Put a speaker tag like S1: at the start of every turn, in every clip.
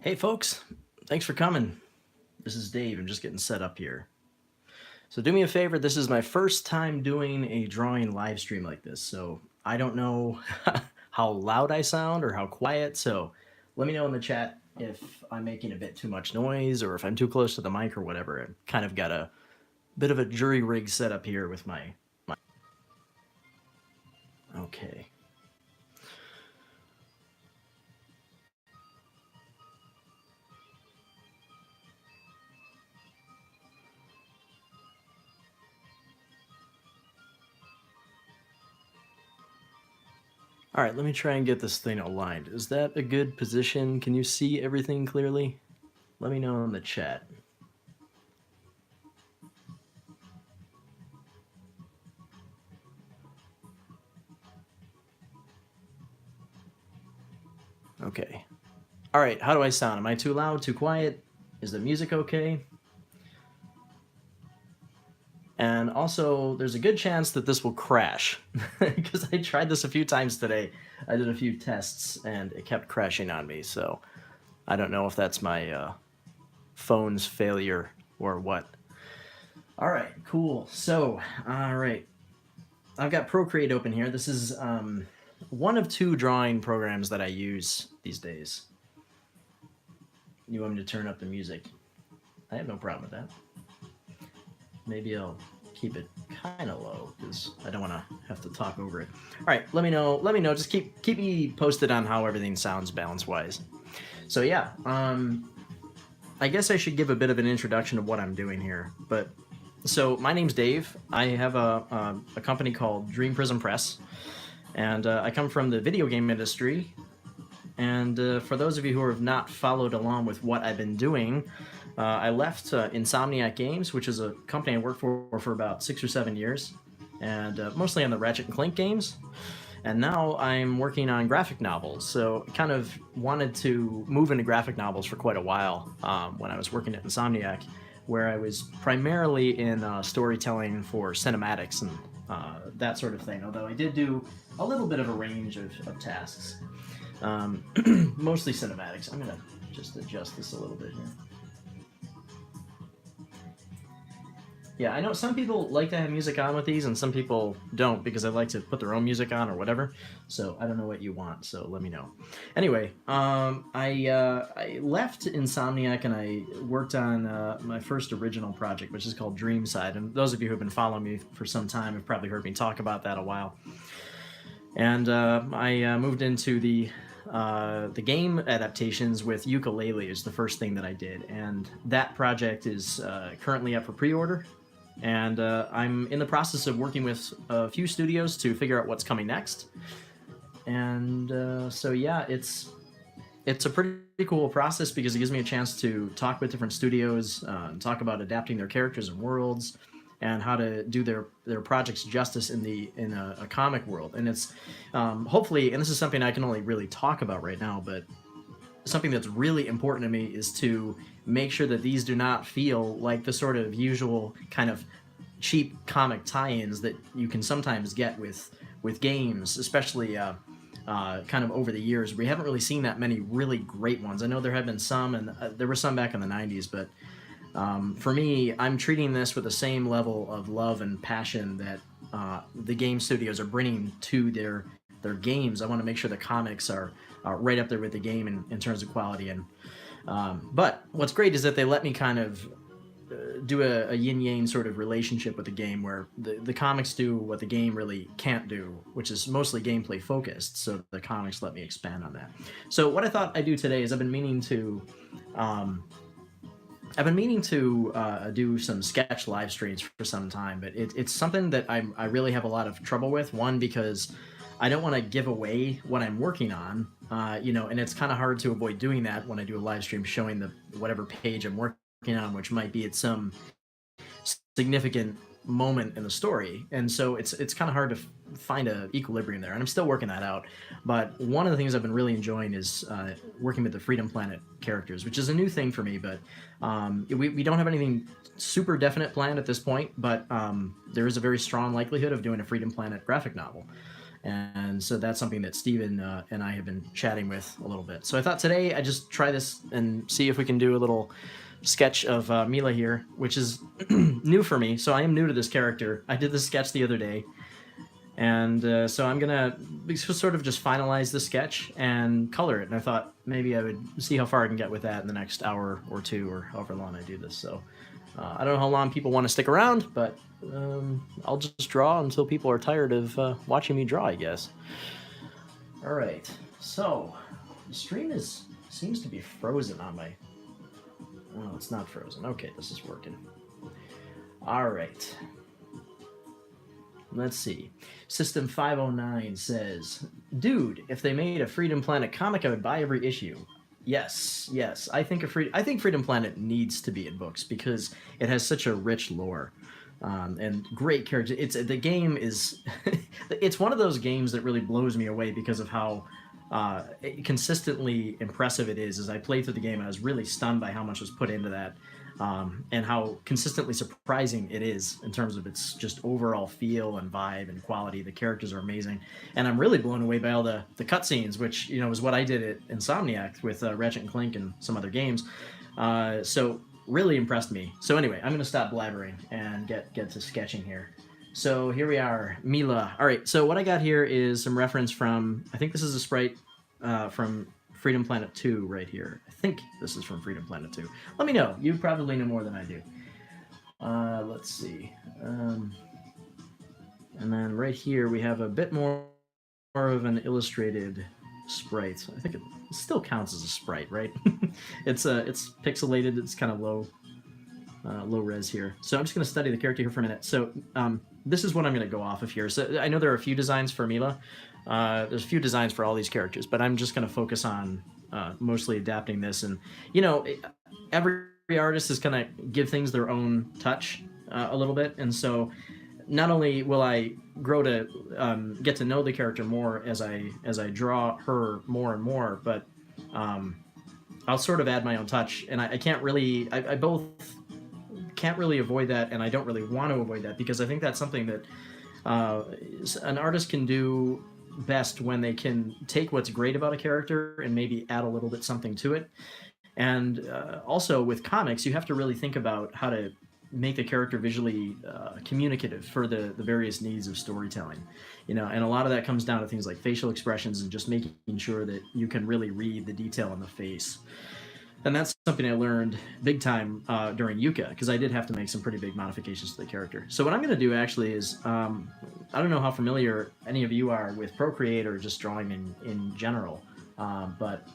S1: Hey folks, thanks for coming. This is Dave. I'm just getting set up here. So do me a favor, this is my first time doing a drawing live stream like this, so I don't know how loud I sound or how quiet, so let me know in the chat if I'm making a bit too much noise or if I'm too close to the mic or whatever. I've kind of got a bit of a jury rig set up here with my. Okay. All right, let me try and get this thing aligned. Is that a good position? Can you see everything clearly? Let me know in the chat. Okay. All right, how do I sound? Am I too loud, too quiet? Is the music okay? And also, there's a good chance that this will crash because I tried this a few times today. I did a few tests and it kept crashing on me. So I don't know if that's my phone's failure or what. All right, cool. So, all right, I've got Procreate open here. This is one of two drawing programs that I use these days. You want me to turn up the music? I have no problem with that. Maybe I'll keep it kind of low because I don't want to have to talk over it. All right, let me know. Let me know. Just keep me posted on how everything sounds balance wise. So yeah, I guess I should give a bit of an introduction of what I'm doing here. But so my name's Dave. I have a company called Dream Prism Press, and I come from the video game industry. And for those of you who have not followed along with what I've been doing, I left Insomniac Games, which is a company I worked for about 6 or 7 years, and mostly on the Ratchet and Clank games. And now I'm working on graphic novels. So I kind of wanted to move into graphic novels for quite a while when I was working at Insomniac, where I was primarily in storytelling for cinematics and that sort of thing. Although I did do a little bit of a range of tasks. Mostly cinematics. I'm gonna just adjust this a little bit here. Yeah, I know some people like to have music on with these, and some people don't because they like to put their own music on or whatever. So I don't know what you want. So let me know. Anyway, I left Insomniac and I worked on my first original project, which is called Dreamside. And those of you who have been following me for some time have probably heard me talk about that a while. And I moved into the game adaptations with Ukulele is the first thing that I did, and that project is currently up for pre-order. And I'm in the process of working with a few studios to figure out what's coming next. And so yeah, it's a pretty cool process because it gives me a chance to talk with different studios, talk about adapting their characters and worlds, and how to do their projects justice in a comic world. And it's hopefully, and this is something I can only really talk about right now, but something that's really important to me is to make sure that these do not feel like the sort of usual kind of cheap comic tie-ins that you can sometimes get with games, especially kind of over the years. We haven't really seen that many really great ones. I know there have been some, and there were some back in the 90s, but for me, I'm treating this with the same level of love and passion that the game studios are bringing to their games. I want to make sure the comics are right up there with the game in terms of quality. And but what's great is that they let me kind of do a yin-yang sort of relationship with the game where the comics do what the game really can't do, which is mostly gameplay focused. So the comics let me expand on that. So what I thought I'd do today is I've been meaning to do some sketch live streams for some time, but it's something that I really have a lot of trouble with. One, because I don't want to give away what I'm working on, and it's kind of hard to avoid doing that when I do a live stream showing the whatever page I'm working on, which might be at some significant moment in the story. And so it's kind of hard to find an equilibrium there, and I'm still working that out. But one of the things I've been really enjoying is working with the Freedom Planet characters, which is a new thing for me. But we don't have anything super definite planned at this point, but there is a very strong likelihood of doing a Freedom Planet graphic novel. And so that's something that Steven and I have been chatting with a little bit. So I thought today I'd just try this and see if we can do a little sketch of Milla here, which is new for me. So I am new to this character. I did this sketch the other day. And so I'm going to sort of just finalize the sketch and color it. And I thought maybe I would see how far I can get with that in the next hour or two or however long I do this. So I don't know how long people want to stick around, but I'll just draw until people are tired of watching me draw, I guess. All right. So the stream seems to be frozen on my... Oh, it's not frozen. Okay, this is working. All right. Let's see. System 509 says, "Dude, if they made a Freedom Planet comic, I would buy every issue." Yes. I think Freedom Planet needs to be in books because it has such a rich lore and great characters. The game is it's one of those games that really blows me away because of how consistently impressive it is. As I played through the game, I was really stunned by how much was put into that. And how consistently surprising it is in terms of its just overall feel and vibe and quality. The characters are amazing, and I'm really blown away by all the cutscenes, which is what I did at Insomniac with Ratchet and Clank and some other games. So really impressed me. So anyway, I'm going to stop blabbering and get to sketching here. So here we are, Milla. All right, so what I got here is some reference from, I think this is a sprite from Freedom Planet 2 right here. I think this is from Freedom Planet 2. Let me know. You probably know more than I do. Let's see. And then right here we have a bit more of an illustrated sprite. I think it still counts as a sprite, right? It's pixelated. It's kind of low res here. So I'm just going to study the character here for a minute. So this is what I'm going to go off of here. So I know there are a few designs for Milla. There's a few designs for all these characters, but I'm just going to focus on mostly adapting this. And, every artist is going to give things their own touch a little bit. And so not only will I grow to get to know the character more as I draw her more and more, but I'll sort of add my own touch. And I can't really, I both can't really avoid that, and I don't really want to avoid that, because I think that's something that an artist can do best when they can take what's great about a character and maybe add a little bit something to it. And also with comics, you have to really think about how to make the character visually communicative for the various needs of storytelling. And a lot of that comes down to things like facial expressions and just making sure that you can really read the detail in the face. And that's something I learned big time during Yuka, because I did have to make some pretty big modifications to the character. So what I'm going to do actually is, I don't know how familiar any of you are with Procreate or just drawing in general, but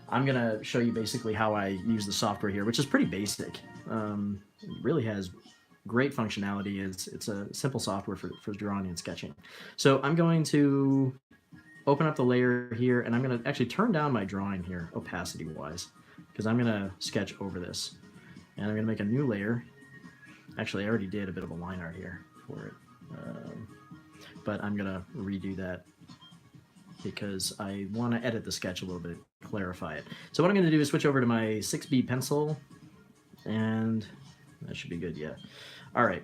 S1: I'm going to show you basically how I use the software here, which is pretty basic. It really has great functionality. It's a simple software for drawing and sketching. So I'm going to open up the layer here, and I'm going to actually turn down my drawing here, opacity-wise, because I'm going to sketch over this. And I'm going to make a new layer. Actually, I already did a bit of a line art here for it. But I'm going to redo that because I want to edit the sketch a little bit, clarify it. So what I'm going to do is switch over to my 6B pencil, and that should be good, yeah. All right.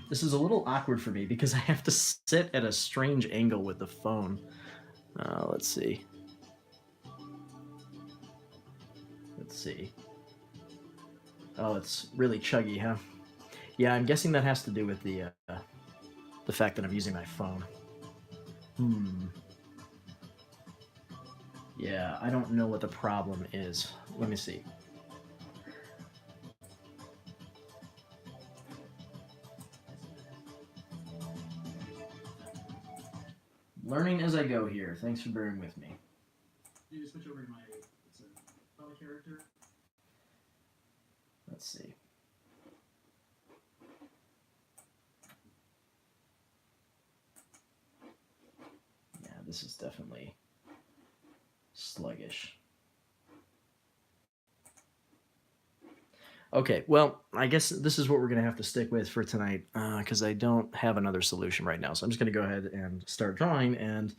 S1: This is a little awkward for me because I have to sit at a strange angle with the phone. Let's see. Oh, it's really chuggy, huh? Yeah, I'm guessing that has to do with the fact that I'm using my phone. Yeah, I don't know what the problem is. Let me see. Learning as I go here. Thanks for bearing with me. You just switch over to my phone character. Let's see. Yeah, this is definitely sluggish. Okay, well, I guess this is what we're going to have to stick with for tonight, because I don't have another solution right now. So I'm just going to go ahead and start drawing, and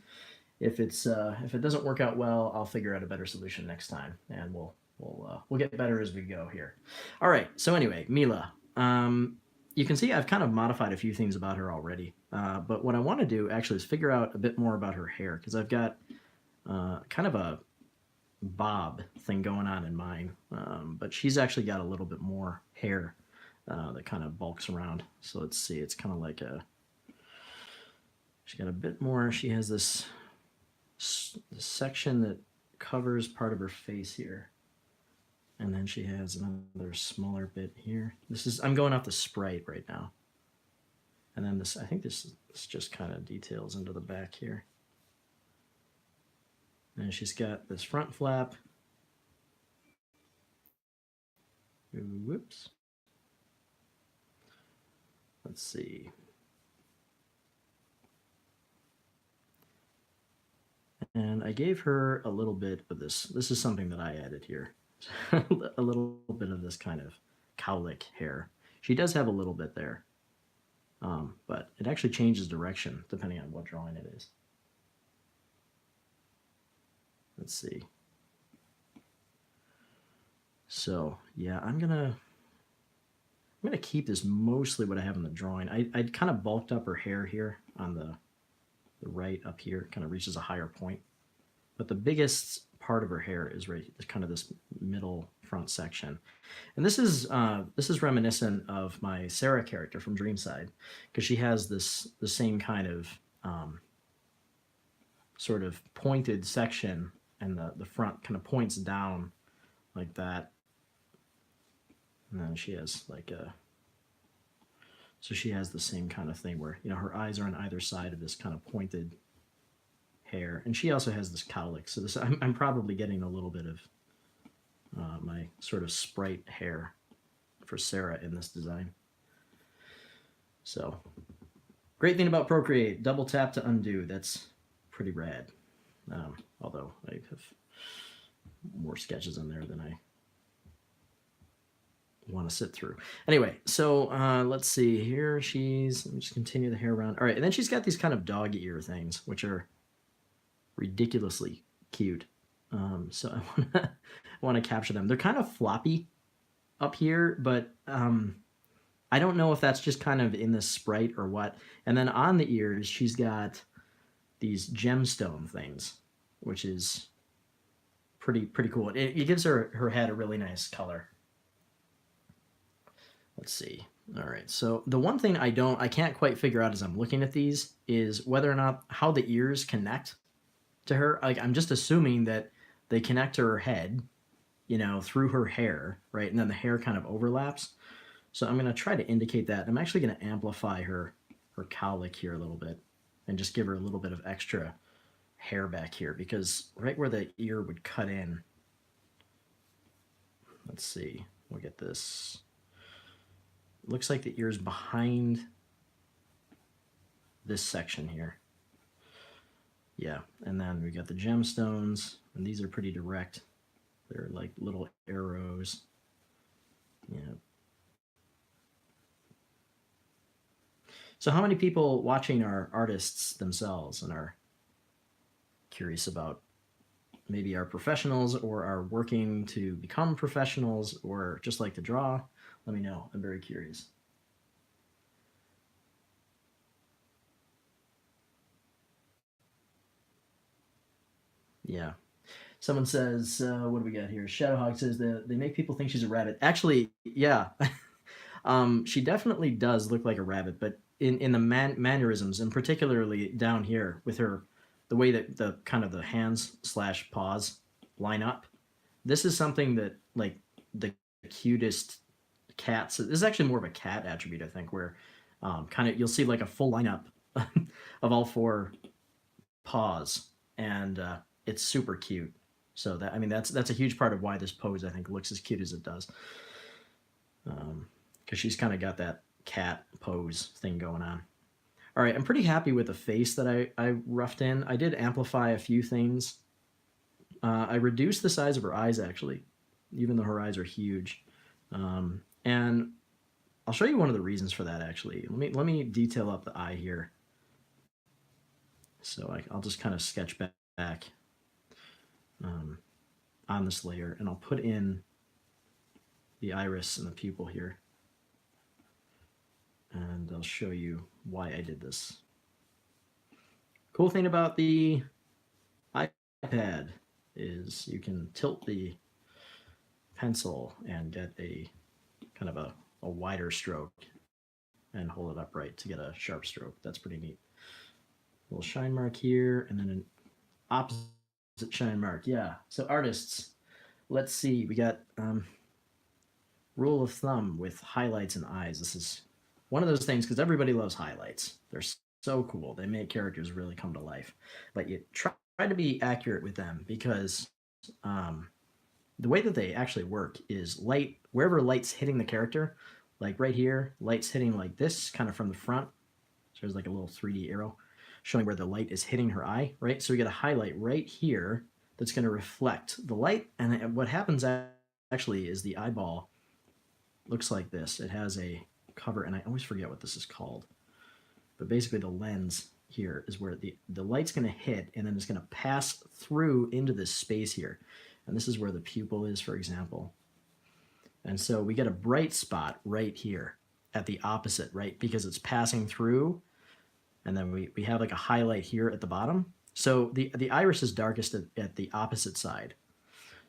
S1: if it doesn't work out well, I'll figure out a better solution next time, and we'll get better as we go here. All right, so anyway, Milla. You can see I've kind of modified a few things about her already. But what I want to do actually is figure out a bit more about her hair, because I've got kind of a bob thing going on in mine, but she's actually got a little bit more hair that kind of bulks around. So let's see, it's kind of like she's got a bit more. She has this section that covers part of her face here, and then she has another smaller bit here. I'm going off the Sprite right now, and then I think this just kind of details into the back here. And she's got this front flap. Whoops. Let's see. And I gave her a little bit of this. This is something that I added here. A little bit of this kind of cowlick hair. She does have a little bit there. But it actually changes direction depending on what drawing it is. Let's see. So yeah, I'm gonna keep this mostly what I have in the drawing. I kind of bulked up her hair here on the right up here, kind of reaches a higher point. But the biggest part of her hair is kind of this middle front section. And this is reminiscent of my Sarah character from Dreamside, because she has the same kind of sort of pointed section, and the front kind of points down like that. And then she has like so she has the same kind of thing where, her eyes are on either side of this kind of pointed hair. And she also has this cowlick. So I'm probably getting a little bit of my sort of Sprite hair for Sarah in this design. So great thing about Procreate, double tap to undo. That's pretty rad. Although I have more sketches in there than I want to sit through. Anyway, so let's see here. Let me just continue the hair around. All right, and then she's got these kind of dog ear things, which are ridiculously cute. So I want to capture them. They're kind of floppy up here, but I don't know if that's just kind of in the Sprite or what. And then on the ears, she's got these gemstone things, which is pretty cool. It gives her head a really nice color. Let's see. All right. So the one thing I can't quite figure out as I'm looking at these is whether or not how the ears connect to her. Like, I'm just assuming that they connect to her head, through her hair, right? And then the hair kind of overlaps. So I'm going to try to indicate that. I'm actually going to amplify her cowlick here a little bit and just give her a little bit of extra hair back here, because right where the ear would cut in, let's see, we'll get this. Looks like the ear's behind this section here. Yeah, and then we got the gemstones, and these are pretty direct. They're like little arrows. Yeah. So how many people watching are artists themselves and are curious about maybe are professionals or are working to become professionals or just like to draw? Let me know. I'm very curious. Yeah. Someone says, what do we got here? Shadowhawk says that they make people think she's a rabbit. Actually, yeah. She definitely does look like a rabbit, but in the mannerisms, and particularly down here with the way that the kind of the hands / paws line up, this is something that like the cutest cats. This is actually more of a cat attribute, I think, where kind of you'll see like a full lineup of all 4 paws, and it's super cute. So that's a huge part of why this pose, I think, looks as cute as it does, because she's kind of got that cat pose thing going on. All right, I'm pretty happy with the face that I roughed in. I did amplify a few things. I reduced the size of her eyes, actually, even though her eyes are huge. And I'll show you one of the reasons for that, actually. Let me detail up the eye here. So I'll just kind of sketch back on this layer, and I'll put in the iris and the pupil here. and I'll show you why I did this. Cool thing about the iPad is you can tilt the pencil and get a kind of a wider stroke and hold it upright to get a sharp stroke. That's pretty neat. A little shine mark here, and then an opposite shine mark. Yeah. So artists, let's see. We got rule of thumb with highlights and eyes. This is one of those things because everybody loves highlights. They're so cool. They make characters really come to life. But you try to be accurate with them because the way that they actually work is light, wherever light's hitting the character, like right here, light's hitting like this kind of from the front. So there's like a little 3D arrow showing where the light is hitting her eye, right? So we get a highlight right here that's going to reflect the light. And what happens actually is the eyeball looks like this. It has a cover, and I always forget what this is called. But basically the lens here is where the light's going to hit, and then it's going to pass through into this space here. And this is where the pupil is, for example. And so we get a bright spot right here at the opposite, right? Because it's passing through, and then we have like a highlight here at the bottom. So the iris is darkest at the opposite side.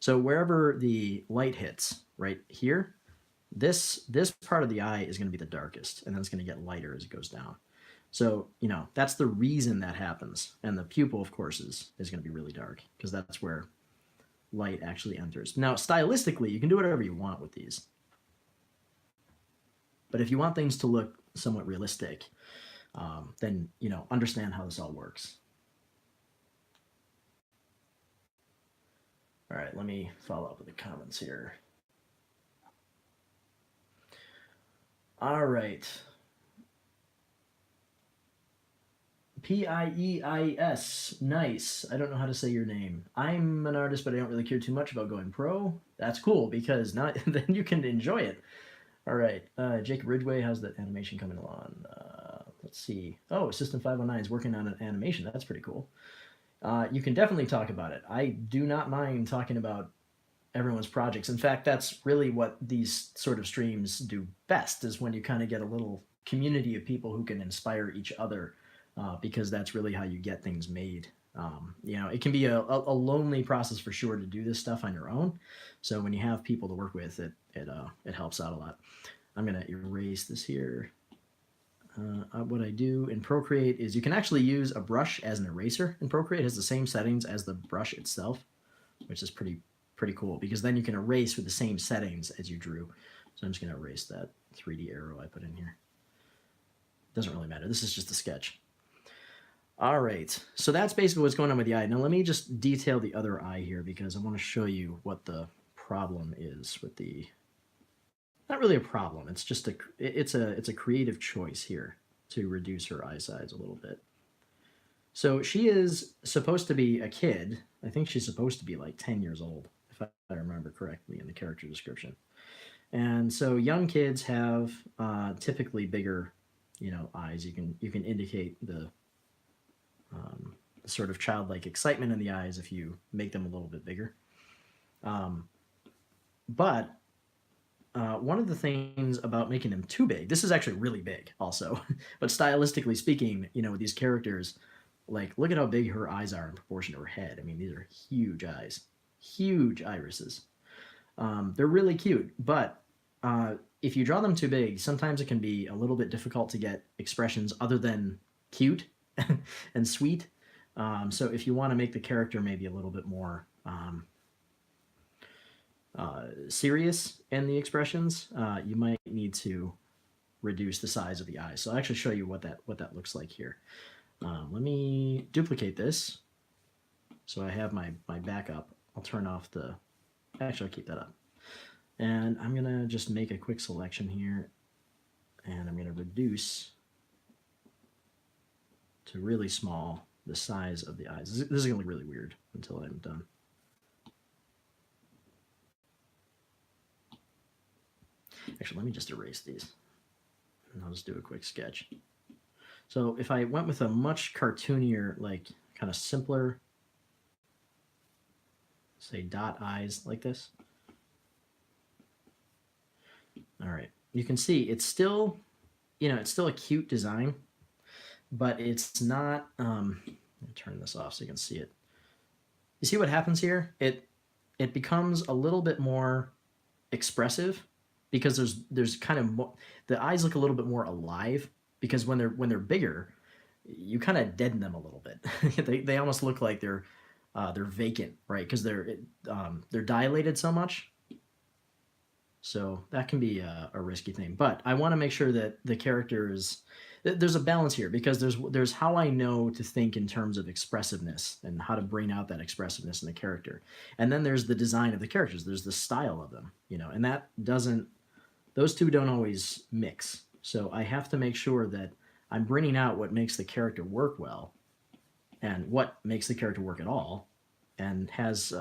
S1: So wherever the light hits, right here, this part of the eye is going to be the darkest, and then it's going to get lighter as it goes down. So, you know, that's the reason that happens. And the pupil, of course, is going to be really dark because that's where light actually enters. Now, stylistically, you can do whatever you want with these. But if you want things to look somewhat realistic, then, you know, understand how this all works. All right, let me follow up with the comments here. All right. P-I-E-I-S, nice. I don't know how to say your name. I'm an artist, but I don't really care too much about going pro. That's cool because now then you can enjoy it. All right, Jacob Ridgway, how's that animation coming along? Let's see. Oh, System 509 is working on an animation. That's pretty cool. You can definitely talk about it. I do not mind talking about everyone's projects. In fact, that's really what these sort of streams do best, is when you kind of get a little community of people who can inspire each other, because that's really how you get things made. You know, it can be a lonely process for sure to do this stuff on your own. So when you have people to work with, it helps out a lot. I'm going to erase this here. What I do in Procreate is you can actually use a brush as an eraser in Procreate. It has the same settings as the brush itself, which is pretty cool because then you can erase with the same settings as you drew. So I'm just going to erase that 3D arrow I put in here. Doesn't really matter. This is just a sketch. All right, so that's basically what's going on with the eye. Now let me just detail the other eye here because I want to show you what the problem is with the, not really a problem, it's just it's a creative choice here to reduce her eye size a little bit. So she is supposed to be a kid. I think she's supposed to be like 10 years old, if I remember correctly in the character description. And so young kids have typically bigger, you know, eyes. You can indicate the sort of childlike excitement in the eyes if you make them a little bit bigger. But one of the things about making them too big, this is actually really big also, but stylistically speaking, you know, with these characters, like look at how big her eyes are in proportion to her head. I mean, these are huge eyes, huge irises. They're really cute, but if you draw them too big, sometimes it can be a little bit difficult to get expressions other than cute and sweet. So if you want to make the character maybe a little bit more serious in the expressions, you might need to reduce the size of the eyes. So I'll actually show you what that looks like here. Let me duplicate this. So I have my backup. I'll turn off the, actually I'll keep that up. And I'm gonna just make a quick selection here, and I'm gonna reduce to really small the size of the eyes. This is gonna look really weird until I'm done. Actually, let me just erase these, and I'll just do a quick sketch. So if I went with a much cartoonier, like kind of simpler, say dot eyes like this. All right, you can see it's still you know, it's still a cute design, but it's not. Let me turn this off so you can see it. You see what happens here? It becomes a little bit more expressive because there's kind of more, the eyes look a little bit more alive because when they're bigger, you kind of deaden them a little bit. They almost look like they're vacant, right? Because they're dilated so much. So that can be a risky thing. But I want to make sure that the character is there's a balance here because there's how I know to think in terms of expressiveness and how to bring out that expressiveness in the character. And then there's the design of the characters. There's the style of them, you know, and that doesn't those two don't always mix. So I have to make sure that I'm bringing out what makes the character work well and what makes the character work at all and has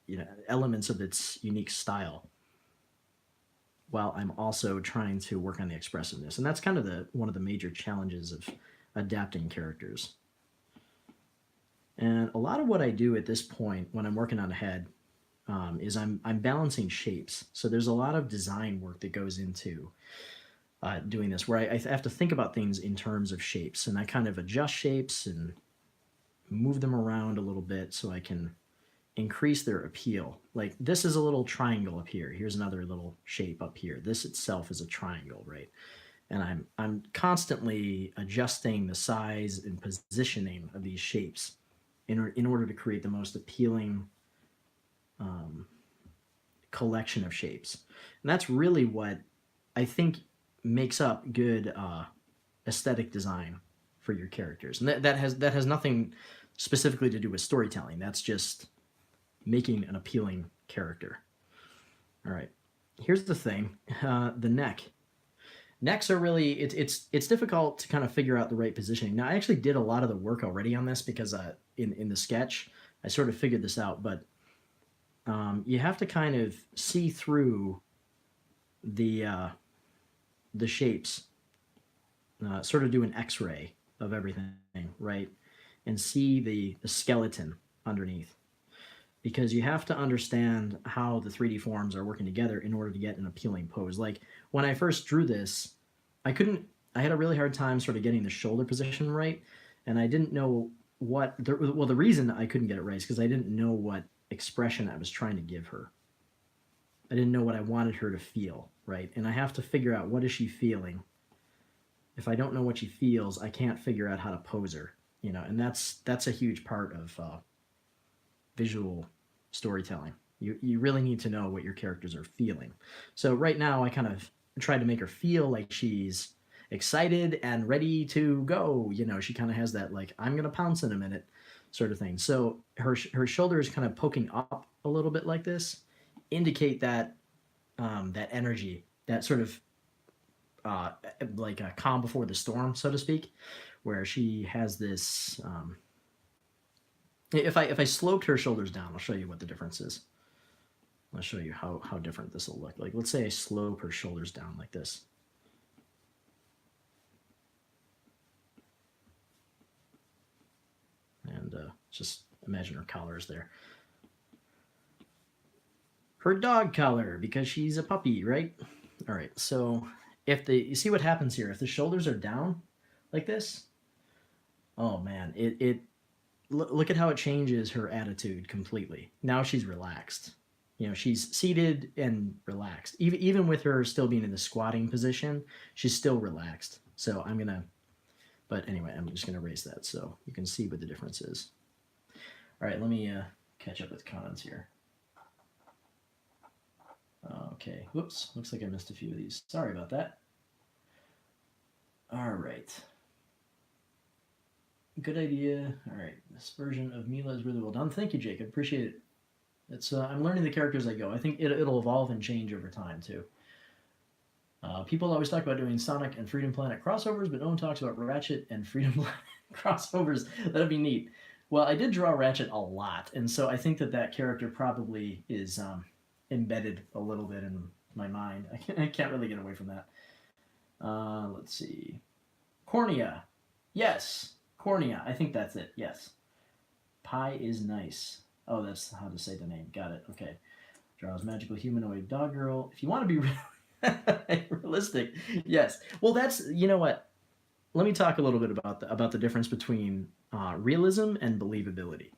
S1: you know elements of its unique style while I'm also trying to work on the expressiveness. And that's kind of one of the major challenges of adapting characters. And a lot of what I do at this point when I'm working on a head is I'm balancing shapes. So there's a lot of design work that goes into doing this, where I have to think about things in terms of shapes, and I kind of adjust shapes and move them around a little bit so I can increase their appeal. Like this is a little triangle up here. Here's another little shape up here. This itself is a triangle, right? And I'm constantly adjusting the size and positioning of these shapes in order to create the most appealing collection of shapes. And that's really what I think makes up good aesthetic design for your characters. And that has nothing specifically to do with storytelling. That's just making an appealing character. All right, here's the thing: the neck. Necks are really it's difficult to kind of figure out the right positioning. Now I actually did a lot of the work already on this because in the sketch I sort of figured this out, but you have to kind of see through the shapes, sort of do an X-ray of everything, right, and see the skeleton underneath. Because you have to understand how the 3D forms are working together in order to get an appealing pose. Like when I first drew this, I had a really hard time sort of getting the shoulder position right, and I didn't know the reason I couldn't get it right is because I didn't know what expression I was trying to give her. I didn't know what I wanted her to feel, right? And I have to figure out what is she feeling. If I don't know what she feels, I can't figure out how to pose her, you know, and that's a huge part of visual storytelling. You really need to know what your characters are feeling. So right now I kind of tried to make her feel like she's excited and ready to go. You know, she kind of has that like I'm gonna pounce in a minute sort of thing. So her shoulders kind of poking up a little bit like this indicate that that energy, that sort of like a calm before the storm, so to speak, where she has this. If I sloped her shoulders down, I'll show you what the difference is. I'll show you how different this will look. Like let's say I slope her shoulders down like this. And just imagine her collar is there. Her dog collar, because she's a puppy, right? All right, so you see what happens here. If the shoulders are down like this, oh man, look at how it changes her attitude completely. Now she's relaxed. You know, she's seated and relaxed. Even with her still being in the squatting position, she's still relaxed. So but anyway, I'm just gonna erase that so you can see what the difference is. All right, let me catch up with comments here. Okay, whoops, looks like I missed a few of these. Sorry about that. All right. Good idea. All right, this version of Milla is really well done. Thank you, Jacob. Appreciate it. It's I'm learning the character as I go. I think it'll evolve and change over time too. People always talk about doing Sonic and Freedom Planet crossovers, but no one talks about Ratchet and Freedom Planet crossovers. That'd be neat. Well, I did draw Ratchet a lot, and so I think that character probably is embedded a little bit in my mind. I can't really get away from that. Let's see. Cornea. Yes. Cornea. I think that's it. Yes. Pie is nice. Oh, that's how to say the name. Got it. Okay. Draws magical humanoid dog girl. If you want to be Realistic. Yes. Well, that's, you know what? Let me talk a little bit about the difference between realism and believability.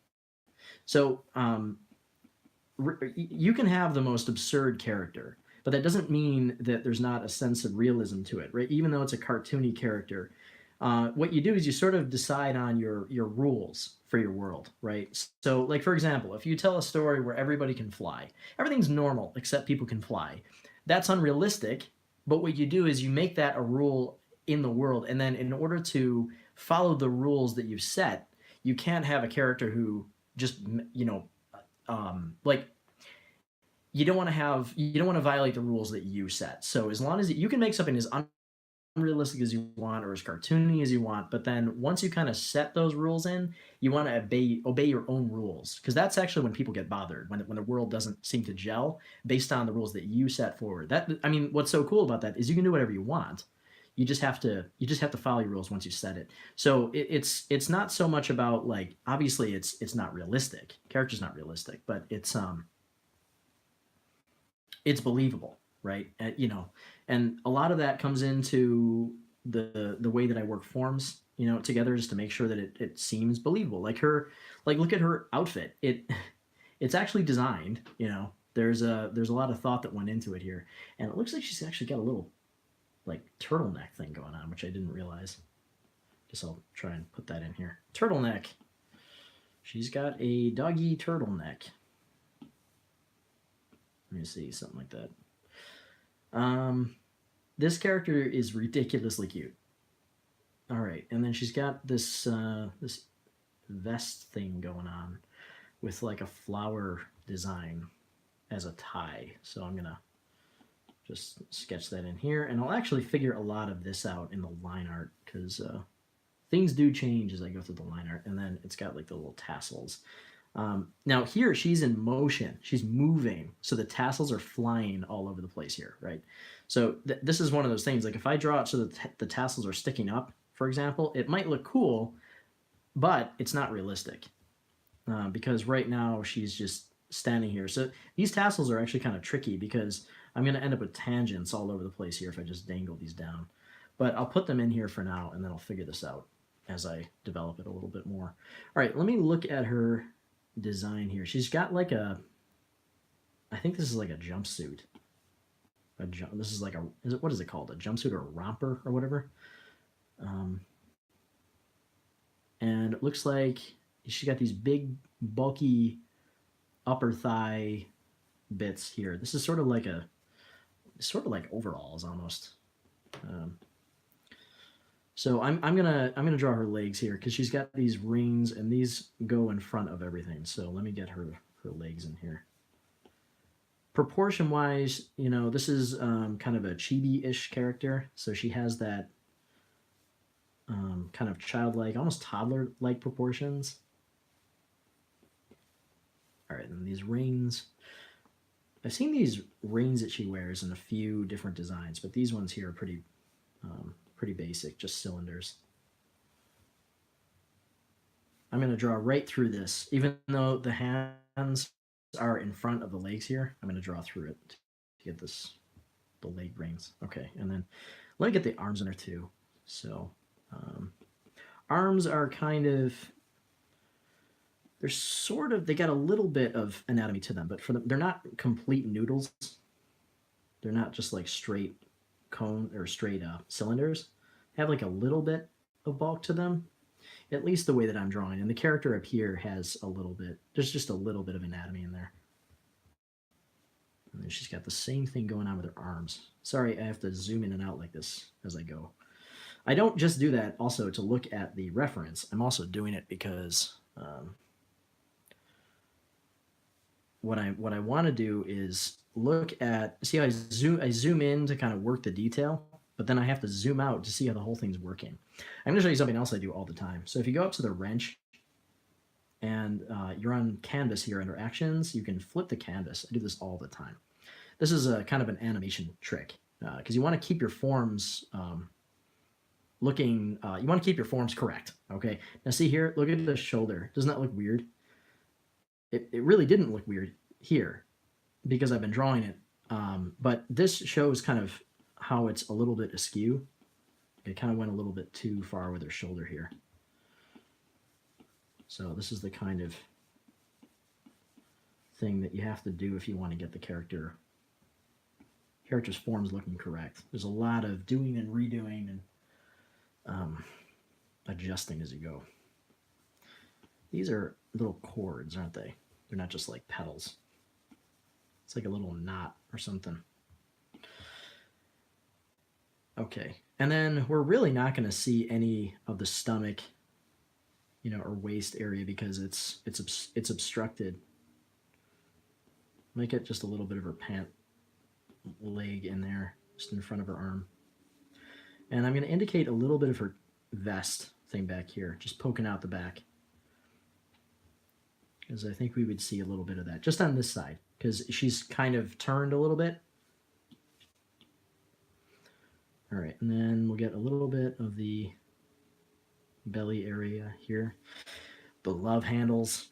S1: So, you can have the most absurd character, but that doesn't mean that there's not a sense of realism to it, right? Even though it's a cartoony character, what you do is you sort of decide on your rules for your world, right? So, like for example, if you tell a story where everybody can fly, everything's normal except people can fly. That's unrealistic. But what you do is you make that a rule in the world, and then in order to follow the rules that you've set, you can't have a character who just like you don't want to violate the rules that you set. So as long as you can make something as unrealistic as you want or as cartoony as you want, but then once you kind of set those rules in, you want to obey your own rules, because that's actually when people get bothered, when the world doesn't seem to gel based on the rules that you set forward. That, I mean, what's so cool about that is you can do whatever you want. You just have to follow your rules once you set it. So it's not so much about, like, obviously it's not realistic. Character's not realistic, but it's believable, right? And a lot of that comes into the way that I work forms, together, just to make sure that it seems believable. Like look at her outfit. It's actually designed. There's a lot of thought that went into it here, and it looks like she's actually got a little like turtleneck thing going on, which I didn't realize. Guess I'll try and put that in here. Turtleneck. She's got a doggy turtleneck. Let me see, something like that. This character is ridiculously cute. All right, and then she's got this this vest thing going on with like a flower design as a tie. So I'm gonna just sketch that in here, and I'll actually figure a lot of this out in the line art, because things do change as I go through the line art. And then it's got like the little tassels. Now here she's in motion, she's moving, so the tassels are flying all over the place here, right? So this is one of those things, like if I draw it so that the tassels are sticking up, for example, it might look cool, but it's not realistic, because right now she's just standing here. So these tassels are actually kind of tricky, because I'm going to end up with tangents all over the place here if I just dangle these down. But I'll put them in here for now, and then I'll figure this out as I develop it a little bit more. All right, let me look at her design here. She's got like I think this is like a jumpsuit. This is like what is it called? A jumpsuit or a romper or whatever. And it looks like she's got these big, bulky upper thigh bits here. This is sort of like overalls almost. So I'm gonna draw her legs here, because she's got these rings, and these go in front of everything. So let me get her legs in here. Proportion wise, this is kind of a chibi-ish character, so she has that kind of childlike, almost toddler-like proportions. All right, and these rings. I've seen these rings that she wears in a few different designs, but these ones here are pretty basic, just cylinders. I'm going to draw right through this, even though the hands are in front of the legs here. I'm going to draw through it to get the leg rings. Okay, and then let me get the arms in her too. So arms are kind of, they got a little bit of anatomy to them, but they're not complete noodles. They're not just like straight cone or straight cylinders. They have like a little bit of bulk to them, at least the way that I'm drawing. And the character up here has a little bit. There's just a little bit of anatomy in there. And then she's got the same thing going on with her arms. Sorry, I have to zoom in and out like this as I go. I don't just do that also to look at the reference. I'm also doing it because what I want to do is look at, see how I zoom in to kind of work the detail, but then I have to zoom out to see how the whole thing's working. I'm going to show you something else I do all the time. So if you go up to the wrench and you're on canvas here under actions, you can flip the canvas. I do this all the time. This is a kind of an animation trick, because you want to keep your forms you want to keep your forms correct. Okay, now see here, look at the shoulder. Doesn't that look weird? It really didn't look weird here, because I've been drawing it But this shows kind of how it's a little bit askew. It kind of went a little bit too far with her shoulder here. So this is the kind of thing that you have to do if you want to get the character's forms looking correct. There's a lot of doing and redoing and adjusting as you go. These are little chords, aren't they? They're not just like petals. It's like a little knot or something. Okay, and then we're really not going to see any of the stomach, or waist area because it's obstructed. Make it just a little bit of her pant leg in there, just in front of her arm. And I'm going to indicate a little bit of her vest thing back here, just poking out the back. Because I think we would see a little bit of that, just on this side, because she's kind of turned a little bit. All right, and then we'll get a little bit of the belly area here. The love handles,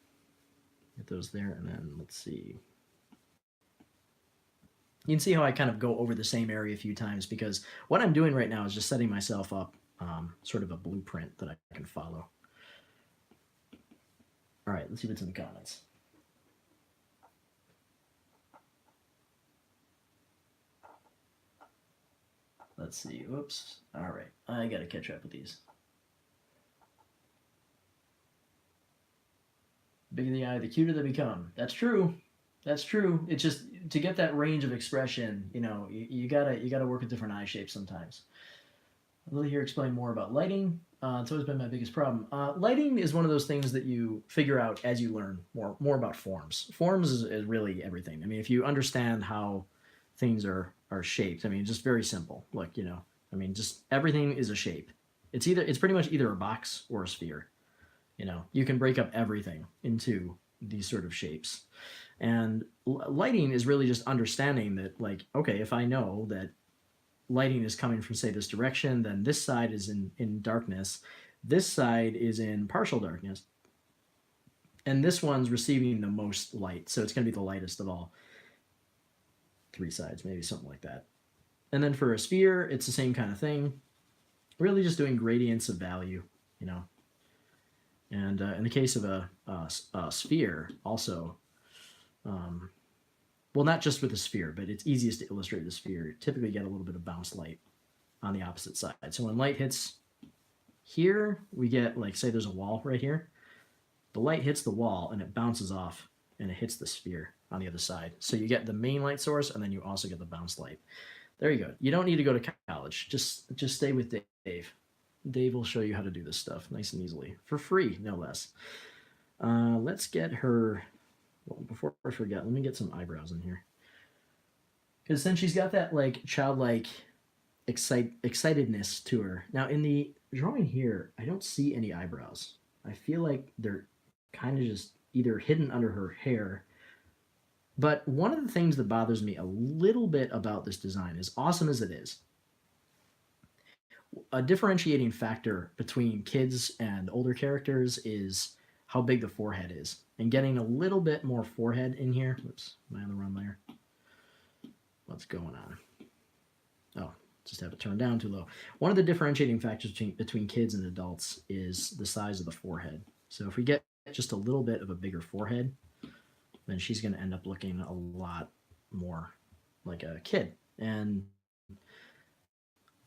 S1: get those there, and then let's see. You can see how I kind of go over the same area a few times because what I'm doing right now is just setting myself up sort of a blueprint that I can follow. All right, let's see what's in the comments. Let's see. Whoops. All right, I got to catch up with these. The bigger the eye, the cuter they become. That's true. That's true. It's just to get that range of expression, you gotta work with different eye shapes sometimes. Lily here explain more about lighting. It's always been my biggest problem. Lighting is one of those things that you figure out as you learn more about forms. Forms is really everything. I mean, if you understand how things are shaped, I mean, just very simple. Like, just everything is a shape. It's pretty much either a box or a sphere. You can break up everything into these sort of shapes. And lighting is really just understanding that, like, okay, if I know that lighting is coming from, say, this direction, then this side is in darkness, this side is in partial darkness, and this one's receiving the most light, so it's going to be the lightest of all three sides, maybe something like that. And then for a sphere, it's the same kind of thing, really just doing gradients of value, And in the case of a sphere, also, well, not just with a sphere, but it's easiest to illustrate the sphere. You typically get a little bit of bounce light on the opposite side. So when light hits here, we get, like, say there's a wall right here. The light hits the wall and it bounces off and it hits the sphere on the other side. So you get the main light source and then you also get the bounce light. There you go. You don't need to go to college. Just stay with Dave. Dave will show you how to do this stuff nice and easily, for free, no less. Let's get her, well, before I forget, let me get some eyebrows in here. Because then she's got that, like, childlike excitedness to her. Now, in the drawing here, I don't see any eyebrows. I feel like they're kind of just either hidden under her hair. But one of the things that bothers me a little bit about this design, as awesome as it is, a differentiating factor between kids and older characters is how big the forehead is. And getting a little bit more forehead in here. Oops, am I on the wrong layer? What's going on? Oh, just have it turned down too low. One of the differentiating factors between kids and adults is the size of the forehead. So if we get just a little bit of a bigger forehead, then she's going to end up looking a lot more like a kid. And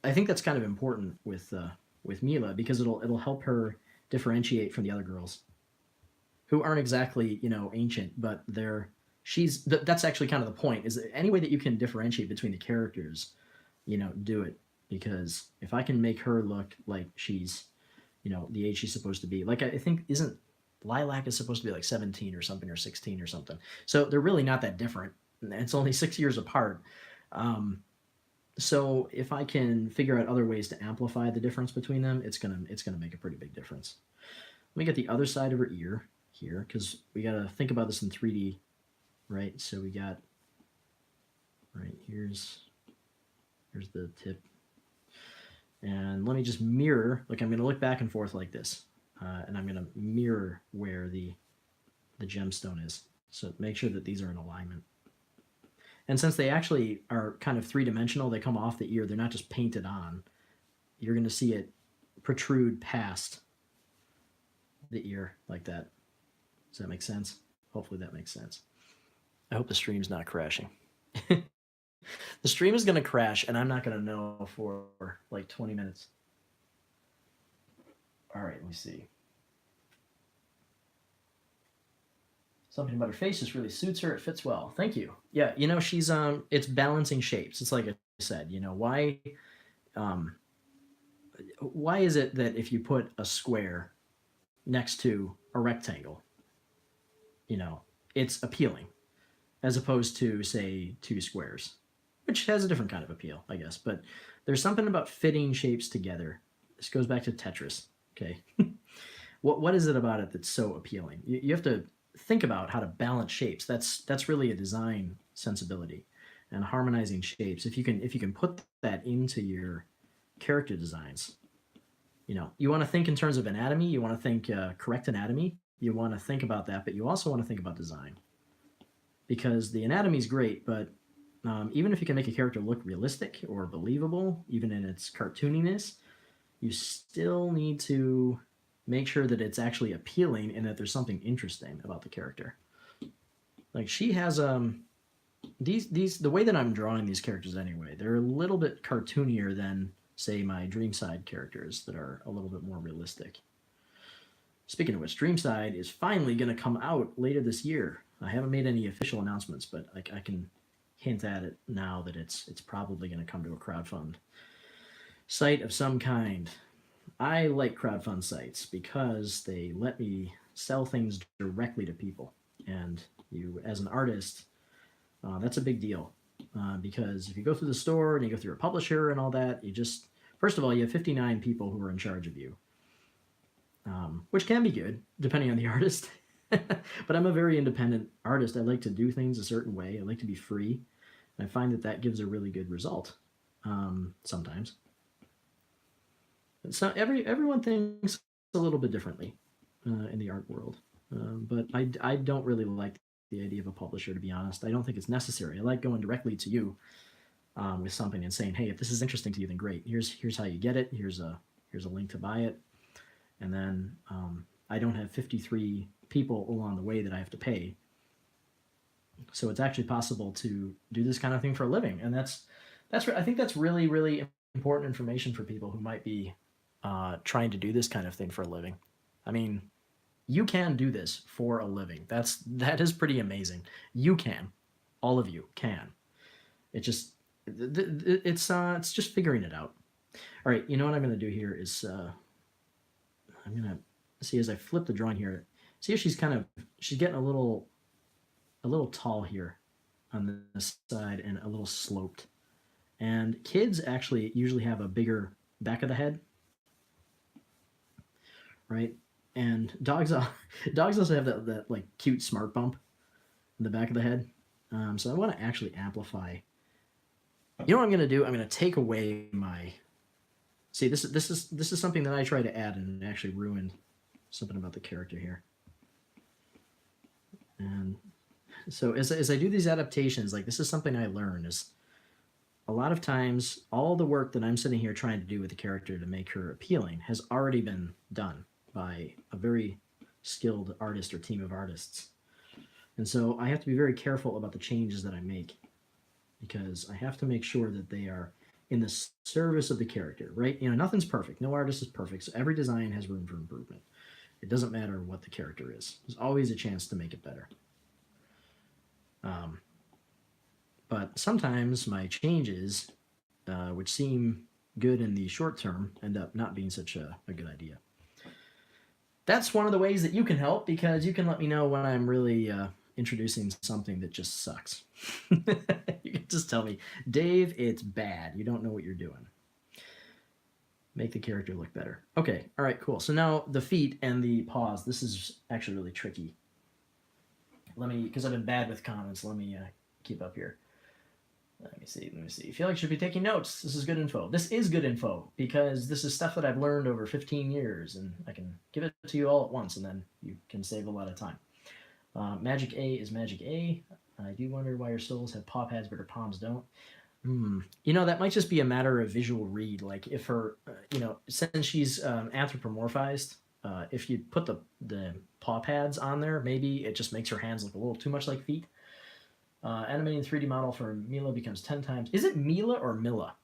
S1: I think that's kind of important with Milla because it'll help her differentiate from the other girls who aren't exactly, ancient, but that's actually kind of the point, is that any way that you can differentiate between the characters, do it. Because if I can make her look like she's, the age she's supposed to be, like, I think, isn't Lilac is supposed to be like 17 or something, or 16 or something. So they're really not that different. It's only 6 years apart. So if I can figure out other ways to amplify the difference between them, it's gonna make a pretty big difference. Let me get the other side of her ear here, because we gotta think about this in 3D, right? So we got, right, here's the tip. And let me just mirror, like, I'm gonna look back and forth like this, and I'm gonna mirror where the gemstone is. So make sure that these are in alignment. And since they actually are kind of three-dimensional, they come off the ear, they're not just painted on. You're going to see it protrude past the ear like that. Does that make sense? Hopefully that makes sense. I hope the stream's not crashing. The stream is going to crash, and I'm not going to know for like 20 minutes. All right, let me see. Something about her face just really suits her. It fits well. Thank you. Yeah, you know, she's it's balancing shapes. It's like I said, you know, why is it that if you put a square next to a rectangle, you know, it's appealing as opposed to, say, two squares, which has a different kind of appeal, I guess. But there's something about fitting shapes together. This goes back to Tetris, okay? What is it about it that's so appealing? You have to think about how to balance shapes. That's really a design sensibility, and harmonizing shapes. If you can put that into your character designs, you know, you want to think in terms of anatomy. You want to think correct anatomy. You want to think about that, but you also want to think about design, because the anatomy is great, but even if you can make a character look realistic or believable, even in its cartooniness, you still need to make sure that it's actually appealing and that there's something interesting about the character. Like she has these the way that I'm drawing these characters anyway, they're a little bit cartoonier than, say, my Dreamside characters that are a little bit more realistic. Speaking of which, Dreamside is finally going to come out later this year. I haven't made any official announcements, but I can hint at it now that it's probably going to come to a crowdfund site of some kind. I like crowdfund sites because they let me sell things directly to people. And you, as an artist, that's a big deal. Because if you go through the store and you go through a publisher and all that, you just, first of all, you have 59 people who are in charge of you, which can be good, depending on the artist. But I'm a very independent artist. I like to do things a certain way. I like to be free. And I find that that gives a really good result sometimes. So everyone thinks a little bit differently in the art world. But I don't really like the idea of a publisher, to be honest. I don't think it's necessary. I like going directly to you with something and saying, hey, if this is interesting to you, then great. Here's how you get it. Here's a link to buy it. And then I don't have 53 people along the way that I have to pay. So it's actually possible to do this kind of thing for a living. And I think that's really, really important information for people who might be trying to do this kind of thing for a living. I mean, you can do this for a living. That is pretty amazing. You can. All of you can. It's just figuring it out. All right, you know what I'm going to do here is I'm going to see, as I flip the drawing here, see if she's getting a little tall here on this side and a little sloped. And kids actually usually have a bigger back of the head, right? And dogs also have that like cute smart bump in the back of the head. So I want to actually amplify. You know what I'm going to do? I'm going to take away my. See, this is something that I try to add, and it actually ruined something about the character here. And so as I do these adaptations, like, this is something I learned is a lot of times all the work that I'm sitting here trying to do with the character to make her appealing has already been done by a very skilled artist or team of artists. And so I have to be very careful about the changes that I make, because I have to make sure that they are in the service of the character, right? You know, nothing's perfect. No artist is perfect. So every design has room for improvement. It doesn't matter what the character is. There's always a chance to make it better. But sometimes my changes, which seem good in the short term, end up not being such a good idea. That's one of the ways that you can help, because you can let me know when I'm really introducing something that just sucks. You can just tell me, Dave, it's bad. You don't know what you're doing. Make the character look better. Okay, all right, cool. So now the feet and the paws, this is actually really tricky. Let me, because I've been bad with comments, let me keep up here. Let me see. I feel like I should be taking notes. This is good info. This is good info, because this is stuff that I've learned over 15 years, and I can give it to you all at once, and then you can save a lot of time. Magic A is Magic A. I do wonder why her soles have paw pads but her palms don't. You know, that might just be a matter of visual read. Like if her, you know, since she's anthropomorphized, if you put the paw pads on there, maybe it just makes her hands look a little too much like feet. Animating 3D model for Milla becomes 10 times. Is it Milla or Milla?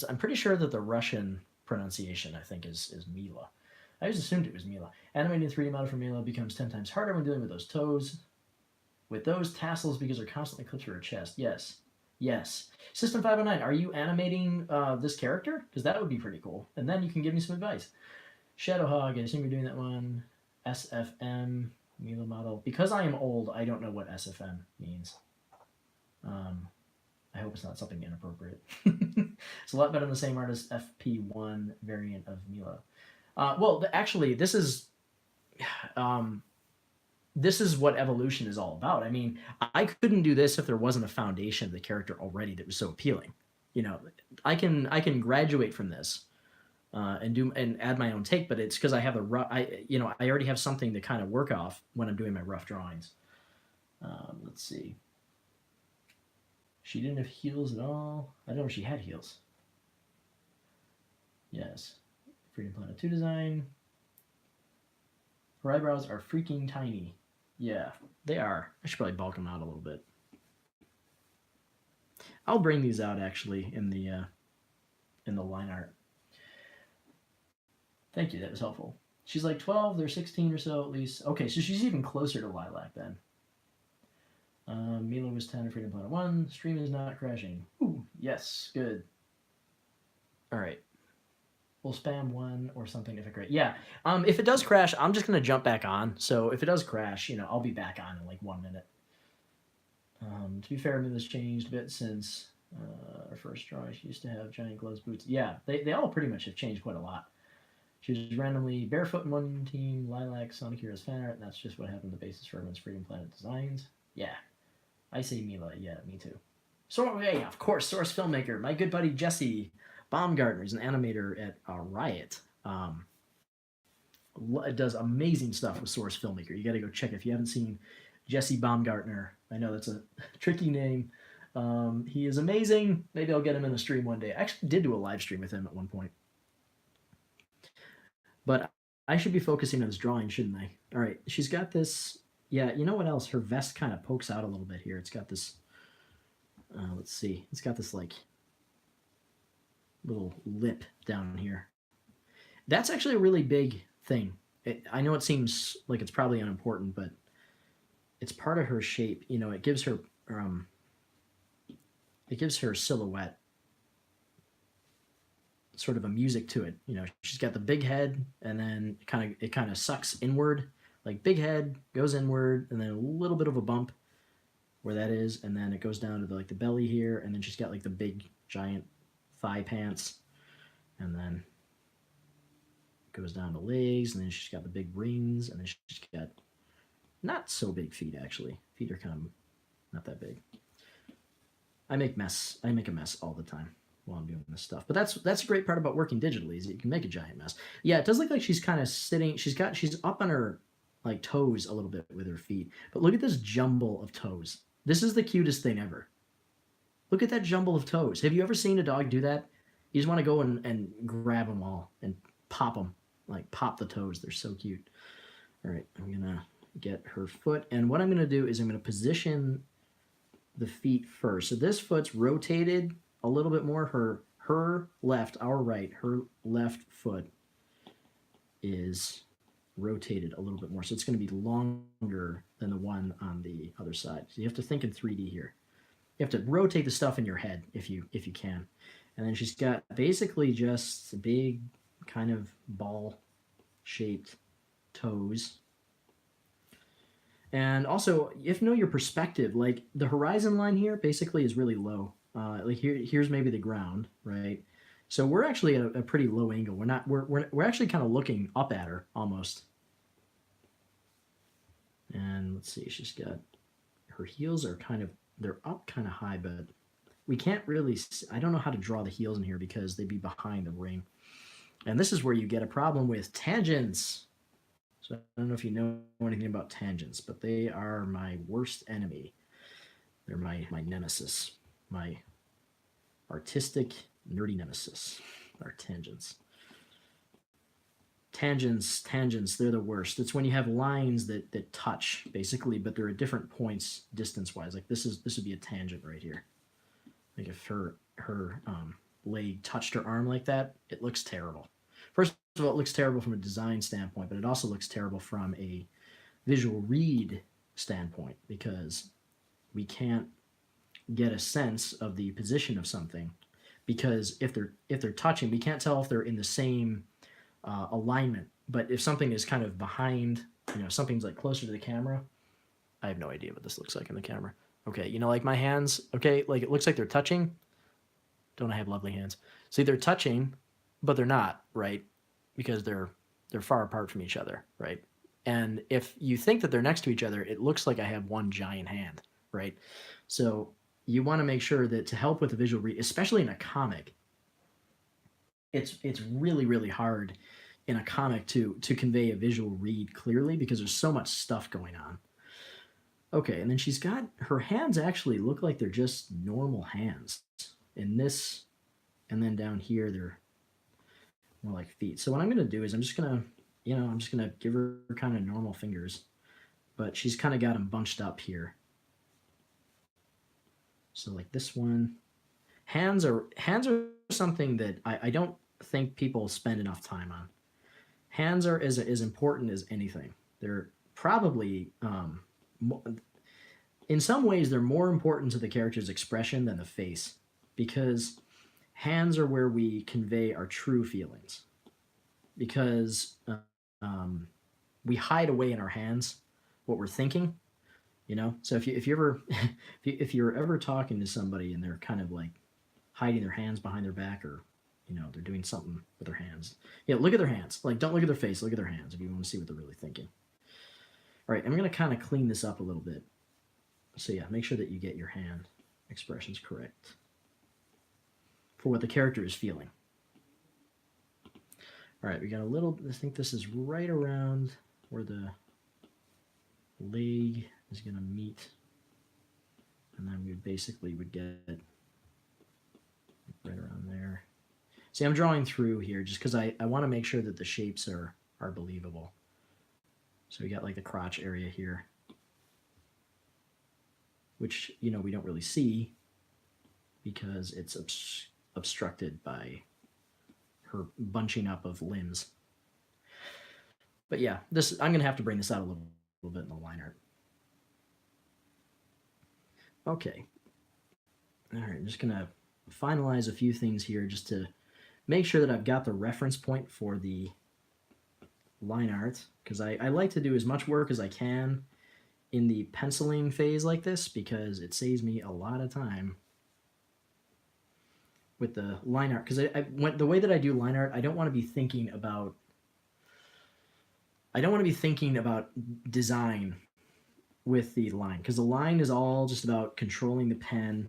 S1: I'm pretty sure that the Russian pronunciation, I think, is Milla. I just assumed it was Milla. Animating 3D model for Milla becomes 10 times harder when dealing with those toes. With those tassels because they're constantly clipped through her chest. Yes. Yes. System 509, are you animating this character? Because that would be pretty cool. And then you can give me some advice. Shadowhog, I assume you're doing that one. SFM, Milla model. Because I am old, I don't know what SFM means. I hope it's not something inappropriate. It's a lot better than the same artist FP1 variant of Milla. Well, actually, this is what evolution is all about. I mean, I couldn't do this if there wasn't a foundation of the character already that was so appealing. You know, I can graduate from this and add my own take, but it's because I have I already have something to kind of work off when I'm doing my rough drawings. Let's see. She didn't have heels at all. I don't know if she had heels. Yes. Freedom Planet 2 design. Her eyebrows are freaking tiny. Yeah, they are. I should probably bulk them out a little bit. I'll bring these out actually in the line art. Thank you, that was helpful. She's like 12, they're 16 or so at least. Okay, so she's even closer to Lilac then. Milla was 10, Freedom Planet 1. Stream is not crashing. Ooh, yes, good. All right. We'll spam 1 or something if it crashes. Yeah. If it does crash, I'm just gonna jump back on. So if it does crash, you know, I'll be back on in like 1 minute. To be fair, Milla's changed a bit since our first drawing. She used to have giant gloves, boots. Yeah, they all pretty much have changed quite a lot. She was randomly barefoot in one team, Lilac, Sonic Heroes fan art, and that's just what happened to the basis for everyone's Freedom Planet designs. Yeah. I say Milla. Yeah, me too. So, yeah, of course, Source Filmmaker. My good buddy Jesse Baumgartner is an animator at Riot. Does amazing stuff with Source Filmmaker. You got to go check it if you haven't seen Jesse Baumgartner. I know that's a tricky name. He is amazing. Maybe I'll get him in the stream one day. I actually did do a live stream with him at one point. But I should be focusing on his drawing, shouldn't I? All right, she's got this. Yeah, you know what else? Her vest kind of pokes out a little bit here. It's got this. Let's see. It's got this like little lip down here. That's actually a really big thing. I know it seems like it's probably unimportant, but it's part of her shape. You know, it gives her silhouette sort of a music to it. You know, she's got the big head, and then it kind of sucks inward. Like big head goes inward, and then a little bit of a bump where that is, and then it goes down to the belly here, and then she's got like the big giant thigh pants, and then it goes down to legs, and then she's got the big rings, and then she's got not so big feet actually. Feet are kind of not that big. I make a mess all the time while I'm doing this stuff. But that's a great part about working digitally is that you can make a giant mess. Yeah, it does look like she's kind of sitting. She's up on her like toes a little bit with her feet. But look at this jumble of toes. This is the cutest thing ever. Look at that jumble of toes. Have you ever seen a dog do that? You just want to go and grab them all and pop them, like pop the toes. They're so cute. All right, I'm gonna get her foot, and what I'm gonna do is I'm gonna position the feet first. So this foot's rotated a little bit more. Her left, our right, her left foot is rotated a little bit more. So it's going to be longer than the one on the other side. So you have to think in 3D here. You have to rotate the stuff in your head if you can. And then she's got basically just big kind of ball-shaped toes. And also, you have to know your perspective. Like the horizon line here basically is really low. Like here's maybe the ground, right? So we're actually at a pretty low angle. We're actually kind of looking up at her almost. And let's see, she's got her heels are they're up kind of high, but we can't really. I don't know how to draw the heels in here because they'd be behind the ring. And this is where you get a problem with tangents. So I don't know if you know anything about tangents, but they are my worst enemy. They're my nemesis, my artistic, nerdy nemesis, our tangents. Tangents, they're the worst. It's when you have lines that touch, basically, but they're at different points distance-wise. Like this would be a tangent right here. Like if her leg touched her arm like that, it looks terrible. First of all, it looks terrible from a design standpoint, but it also looks terrible from a visual read standpoint because we can't get a sense of the position of something because if they're touching, we can't tell if they're in the same alignment. But if something is kind of behind, something's like closer to the camera, I have no idea what this looks like in the camera. Okay, like my hands, okay, like it looks like they're touching. Don't I have lovely hands? See, they're touching, but they're not, right? Because they're far apart from each other, right? And if you think that they're next to each other, it looks like I have one giant hand, right? So you want to make sure that to help with the visual read, especially in a comic, it's really, really hard in a comic to convey a visual read clearly because there's so much stuff going on. Okay, and then she's got her hands actually look like they're just normal hands. In this, and then down here they're more like feet. So what I'm gonna do is I'm just gonna give her kind of normal fingers, but she's kind of got them bunched up here. So like this one, hands are something that I don't think people spend enough time on. Hands are as important as anything. They're probably in some ways they're more important to the character's expression than the face because hands are where we convey our true feelings because we hide away in our hands what we're thinking, so if you're ever talking to somebody and they're kind of like hiding their hands behind their back or they're doing something with their hands, look at their hands. Like, don't look at their face, look at their hands if you want to see what they're really thinking. All right, I'm going to kind of clean this up a little bit. So yeah, make sure that you get your hand expressions correct for what the character is feeling. All right, we got a little, I think this is right around where the leg is going to meet. And then we basically would get right around there. See, I'm drawing through here just because I want to make sure that the shapes are believable. So we got like the crotch area here, which, we don't really see because it's obstructed by her bunching up of limbs. But yeah, I'm going to have to bring this out a little bit in the line art. Okay. All right, I'm just going to finalize a few things here just to make sure that I've got the reference point for the line art, because I like to do as much work as I can in the penciling phase like this because it saves me a lot of time with the line art. Because the way that I do line art, I don't want to be thinking about design with the line, because the line is all just about controlling the pen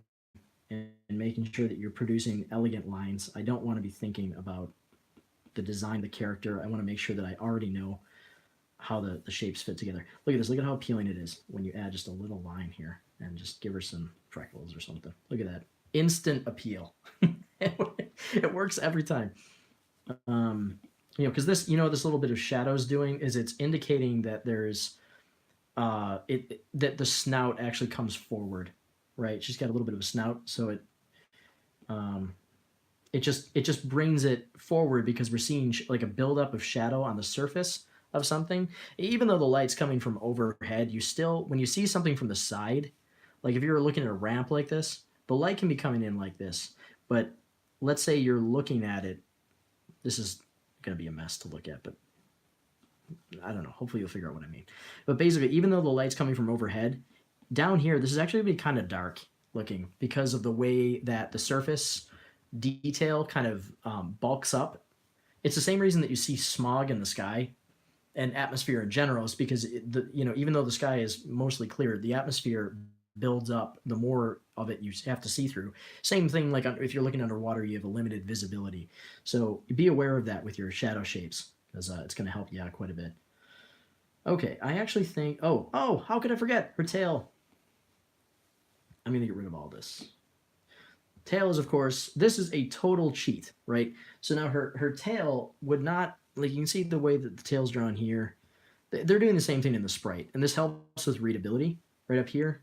S1: and making sure that you're producing elegant lines. I don't want to be thinking about the design of the character. I want to make sure that I already know how the shapes fit together. Look at this. Look at how appealing it is when you add just a little line here and just give her some freckles or something. Look at that. Instant appeal. It works every time. Because this little bit of shadows doing is it's indicating that there's that the snout actually comes forward, right? She's got a little bit of a snout, so it just brings it forward because we're seeing like a buildup of shadow on the surface of something. Even though the light's coming from overhead, you still, when you see something from the side, like if you're looking at a ramp like this, the light can be coming in like this. But let's say you're looking at it. This is going to be a mess to look at, but I don't know. Hopefully you'll figure out what I mean. But basically, even though the light's coming from overhead, down here, this is actually going to be kind of dark looking because of the way that the surface detail kind of bulks up. It's the same reason that you see smog in the sky and atmosphere in general is because even though the sky is mostly clear, the atmosphere builds up the more of it you have to see through. Same thing like if you're looking underwater, you have a limited visibility. So be aware of that with your shadow shapes because it's going to help you out quite a bit. Okay, I actually think, oh, how could I forget her tail? I'm I'm going to get rid of all this. Tail is, of course, this is a total cheat, right? So now her tail would not, like you can see the way that the tail's drawn here. They're doing the same thing in the sprite, and this helps with readability right up here.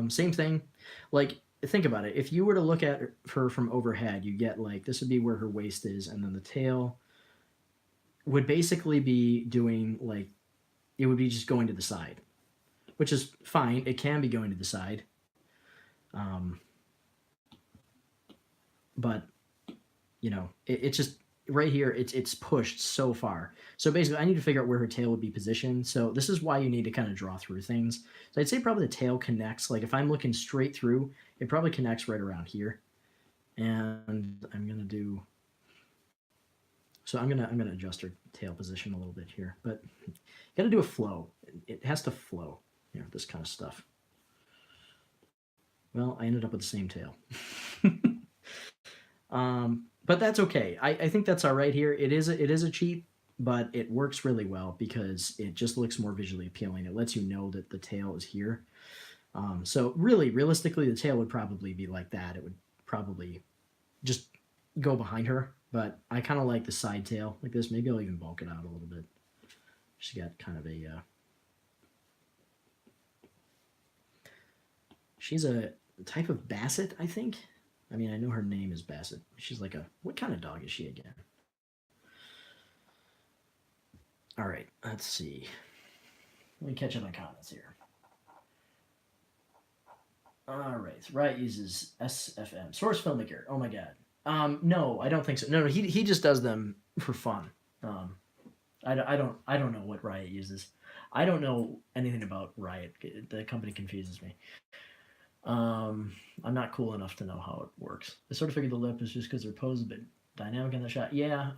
S1: Same thing. Like, think about it. If you were to look at her from overhead, you get like, this would be where her waist is, and then the tail would basically be doing like, it would be just going to the side, which is fine. It can be going to the side. But you know, it's just right here. It's pushed so far. So basically, I need to figure out where her tail would be positioned. So this is why you need to kind of draw through things. So I'd say probably the tail connects. Like if I'm looking straight through, it probably connects right around here. And I'm gonna do. So I'm gonna adjust her tail position a little bit here, but you got to do a flow. It has to flow. You know, this kind of stuff. Well, I ended up with the same tail. But that's okay. I think that's all right here. It is a cheat, but it works really well because it just looks more visually appealing. It lets you know that the tail is here. So really, realistically, the tail would probably be like that. It would probably just go behind her, but I kind of like the side tail like this. Maybe I'll even bulk it out a little bit. She's got kind of a... she's a type of basset, I think. I mean, I know her name is Bassett. She's like a... What kind of dog is she again? All right, let's see. Let me catch up on comments here. All right, Riot uses SFM. Source filmmaker. Oh my god. No, I don't think so. No, he just does them for fun. I don't know what Riot uses. I don't know anything about Riot. The company confuses me. I'm not cool enough to know how it works. I sort of figured the lip is just because their pose is a bit dynamic in the shot. Yeah,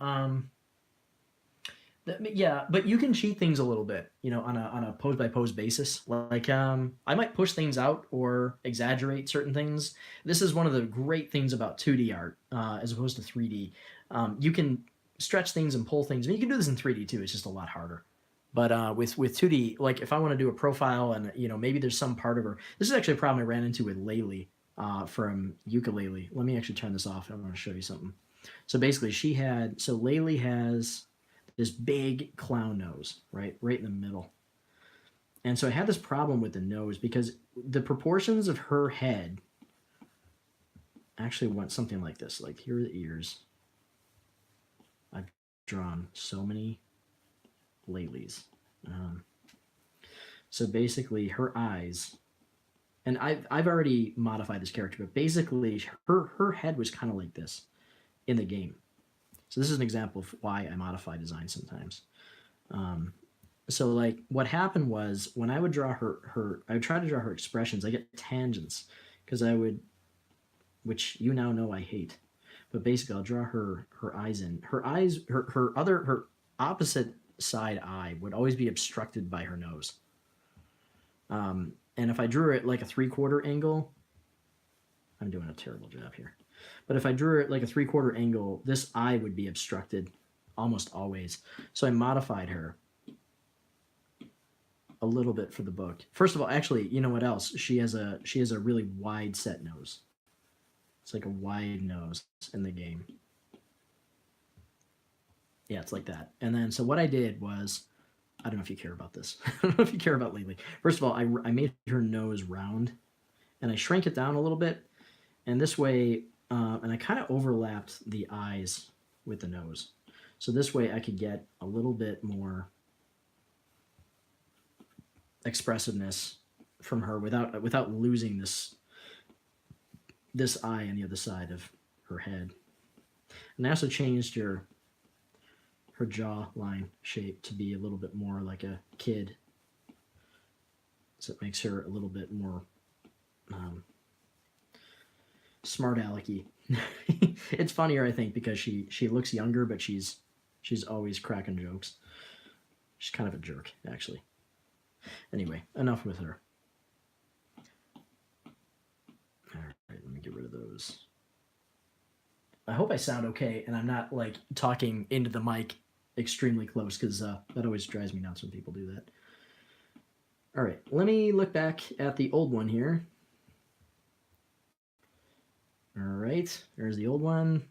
S1: yeah, but you can cheat things a little bit, you know, on a pose by pose basis. Like, I might push things out or exaggerate certain things. This is one of the great things about 2D art, as opposed to 3D. You can stretch things and pull things. I mean, you can do this in 3D too. It's just a lot harder. But with 2D, like if I want to do a profile and, you know, maybe there's some part of her. This is actually a problem I ran into with Laylee from Ukulele. Let me actually turn this off. I want to show you something. So basically Laylee has this big clown nose, right in the middle. And so I had this problem with the nose because the proportions of her head actually went something like this. Like here are the ears. I've drawn so many Laylees. So basically her eyes, and I've already modified this character, but basically her head was kind of like this in the game. So this is an example of why I modify design sometimes. So like what happened was when I would draw I would try to draw her expressions, I get tangents because which you now know I hate. But basically I'll draw her eyes in. Her eyes, her opposite side eye would always be obstructed by her nose. And if I drew it like a 3/4 angle, I'm doing a terrible job here. But if I drew it like a 3/4 angle, this eye would be obstructed almost always. So I modified her a little bit for the book. First of all, actually, you know what else? She has a really wide set nose. It's like a wide nose in the game. Yeah, it's like that. And then, so what I did was, I don't know if you care about this. I don't know if you care about Laylee. First of all, I made her nose round, and I shrank it down a little bit. And this way, and I kind of overlapped the eyes with the nose. So this way I could get a little bit more expressiveness from her without losing this eye on the other side of her head. And I also changed her jawline shape to be a little bit more like a kid. So it makes her a little bit more smart alecky. It's funnier, I think, because she looks younger, but she's always cracking jokes. She's kind of a jerk, actually. Anyway, enough with her. All right, let me get rid of those. I hope I sound okay, and I'm not like talking into the mic extremely close, because that always drives me nuts when people do that. All right, let me look back at the old one here. right, there's the old one.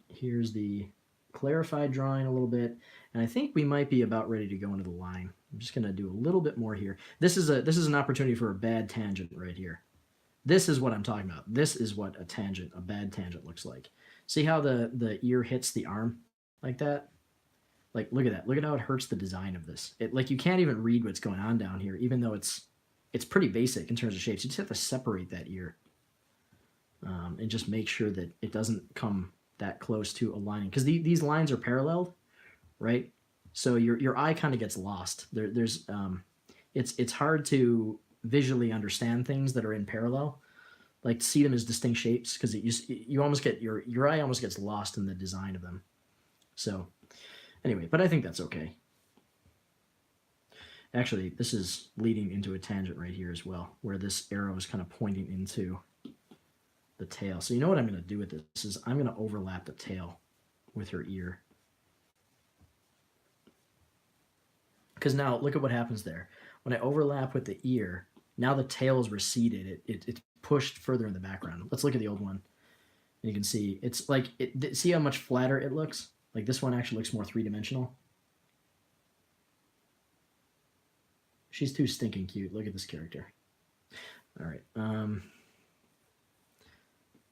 S1: Here's the clarified drawing a little bit, and I think we might be about ready to go into the line. I'm just going to do a little bit more here. This is an opportunity for a bad tangent right here. This is what I'm talking about. This is what a bad tangent looks like. See how the ear hits the arm like that? Like, look at that. Look at how it hurts the design of this. Like, you can't even read what's going on down here, even though it's pretty basic in terms of shapes. You just have to separate that ear and just make sure that it doesn't come that close to aligning, because these lines are paralleled, right? So your eye kind of gets lost. It's hard to visually understand things that are in parallel, like to see them as distinct shapes, because you almost get your eye almost gets lost in the design of them. So anyway, but I think that's okay. Actually, this is leading into a tangent right here as well, where this arrow is kind of pointing into the tail. So you know what I'm going to do with this is I'm going to overlap the tail with her ear. Because now look at what happens there. When I overlap with the ear, now the tail is receded. It's pushed further in the background. Let's look at the old one. And you can see it's like, see how much flatter it looks? Like this one actually looks more three-dimensional. She's too stinking cute. Look at this character. All right.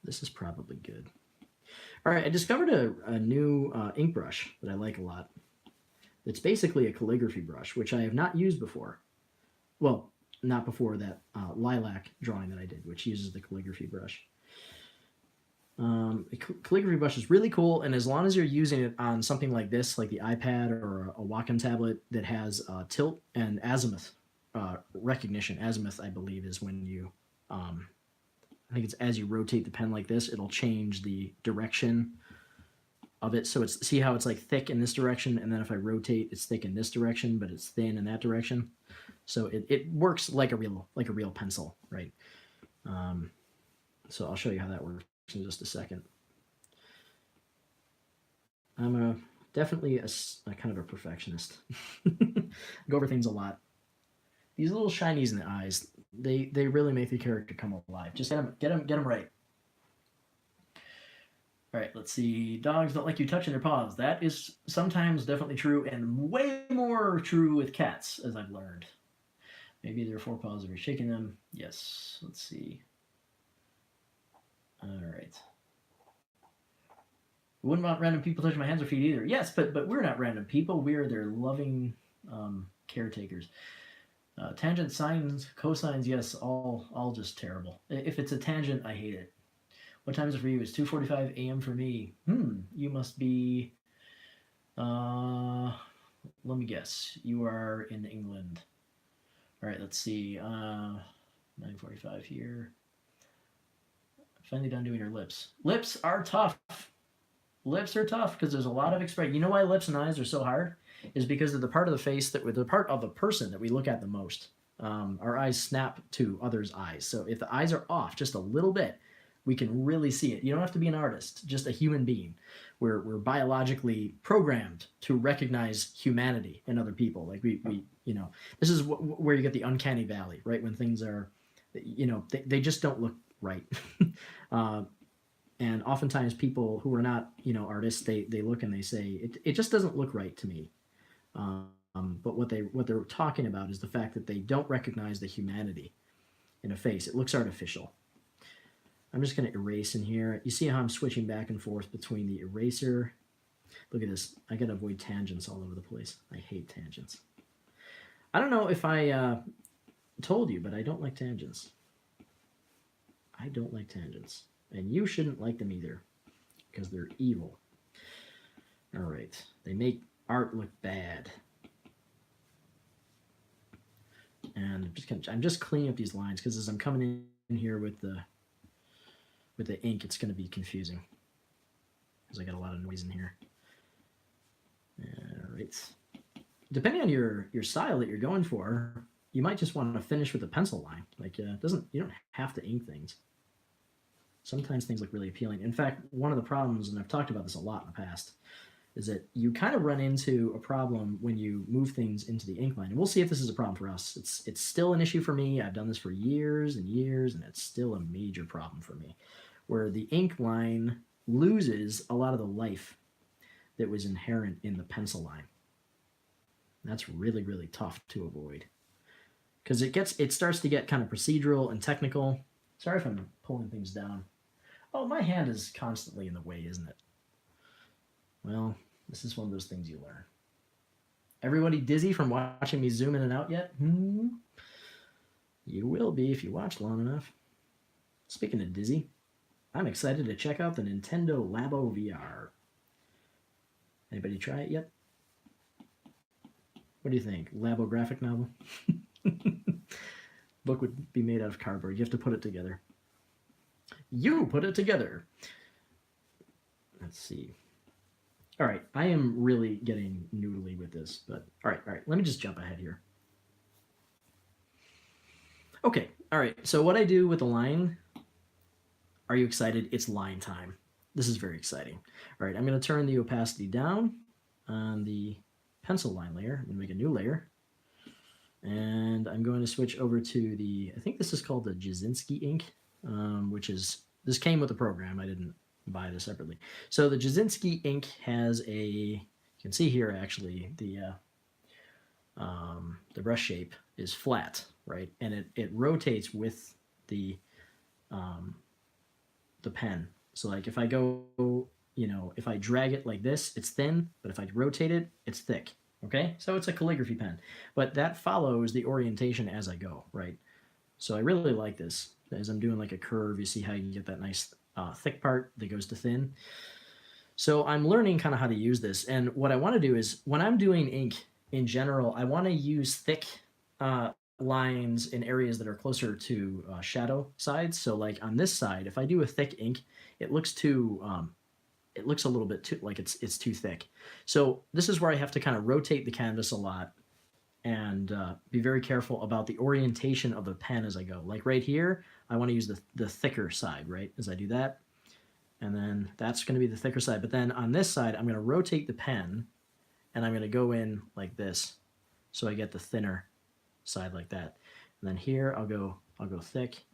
S1: This is probably good. All right, I discovered a new ink brush that I like a lot. It's basically a calligraphy brush, which I have not used before. Well, not before that lilac drawing that I did, which uses the calligraphy brush. A calligraphy brush is really cool, and as long as you're using it on something like this, like the iPad or a Wacom tablet that has tilt and azimuth recognition. Azimuth, I believe, is when you, I think it's as you rotate the pen like this, it'll change the direction of it. So see how it's like thick in this direction, and then if I rotate, it's thick in this direction, but it's thin in that direction. So it works like a real pencil, right? So I'll show you how that works in just a second. I'm definitely a kind of a perfectionist. Go over things a lot. These little shinies in the eyes, they really make the character come alive. Just get them right. All right, let's see. Dogs don't like you touching their paws. That is sometimes definitely true, and way more true with cats, as I've learned. Maybe their forepaws if you're shaking them. Yes. Let's see. All right. Wouldn't want random people touching my hands or feet either. Yes, but we're not random people. We're their loving caretakers. Tangent, sines, cosines, yes, all just terrible. If it's a tangent, I hate it. What time is it for you? It's 2:45 a.m. for me. You must be, let me guess. You are in England. All right, let's see. 9:45 here. Finally done doing her lips. Lips are tough. Lips are tough because there's a lot of expression. You know why lips and eyes are so hard? Is because they're the part of the face the part of the person that we look at the most. Our eyes snap to others' eyes. So if the eyes are off just a little bit, we can really see it. You don't have to be an artist, just a human being. We're biologically programmed to recognize humanity in other people. Like we this is where you get the uncanny valley, right? When things are, they just don't look right. And oftentimes people who are not, artists, they look and they say, it just doesn't look right to me. But what they're talking about is the fact that they don't recognize the humanity in a face. It looks artificial. I'm just going to erase in here. You see how I'm switching back and forth between the eraser. Look at this. I got to avoid tangents all over the place. I hate tangents. I don't know if I told you, but I don't like tangents. I don't like tangents. And you shouldn't like them either, because they're evil. All right. They make art look bad. And I'm just cleaning up these lines, because as I'm coming in here with the ink, it's going to be confusing, because I got a lot of noise in here. All right. Depending on your style that you're going for, you might just want to finish with a pencil line. Like you don't have to ink things. Sometimes things look really appealing. In fact, one of the problems, and I've talked about this a lot in the past, is that you kind of run into a problem when you move things into the ink line. And we'll see if this is a problem for us. It's still an issue for me. I've done this for years and years, and it's still a major problem for me, where the ink line loses a lot of the life that was inherent in the pencil line. That's really, really tough to avoid because it starts to get kind of procedural and technical. Sorry if I'm pulling things down. Oh, my hand is constantly in the way, isn't it? Well, this is one of those things you learn. Everybody dizzy from watching me zoom in and out yet? You will be if you watch long enough. Speaking of dizzy, I'm excited to check out the Nintendo Labo VR. Anybody try it yet? What do you think? Labo graphic novel? Book would be made out of cardboard. You have to put it together. You put it together. Let's see. All right, I am really getting noodly with this, but all right. Let me just jump ahead here. Okay, all right. So what I do with the line, are you excited? It's line time. This is very exciting. All right, I'm going to turn the opacity down on the pencil line layer. I'm going to make a new layer. And I'm going to switch over to the, I think this is called the Jasinski ink, this came with the program. I didn't buy this separately. So the Jasinski ink has you can see here actually, the brush shape is flat, right? And it rotates with the pen. So like if I go, if I drag it like this, it's thin, but if I rotate it, it's thick. Okay, so it's a calligraphy pen, but that follows the orientation as I go, right? So I really like this. As I'm doing like a curve, you see how you get that nice thick part that goes to thin. So I'm learning kind of how to use this. And what I want to do is when I'm doing ink in general, I want to use thick lines in areas that are closer to shadow sides. So like on this side, if I do a thick ink, it looks it looks a little bit too like it's too thick. So this is where I have to kind of rotate the canvas a lot and be very careful about the orientation of the pen as I go. Like right here, I want to use the thicker side, right? As I do that, and then that's going to be the thicker side. But then on this side, I'm going to rotate the pen, and I'm going to go in like this, so I get the thinner side like that. And then here, I'll go thick,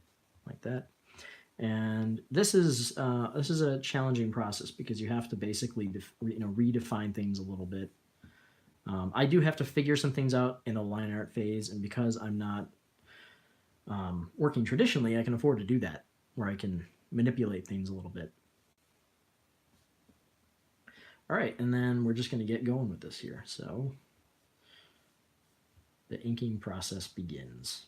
S1: like that. And this is a challenging process because you have to basically redefine things a little bit. I do have to figure some things out in the line art phase, and because I'm not working traditionally, I can afford to do that, where I can manipulate things a little bit. All right, and then we're just going to get going with this here. So the inking process begins.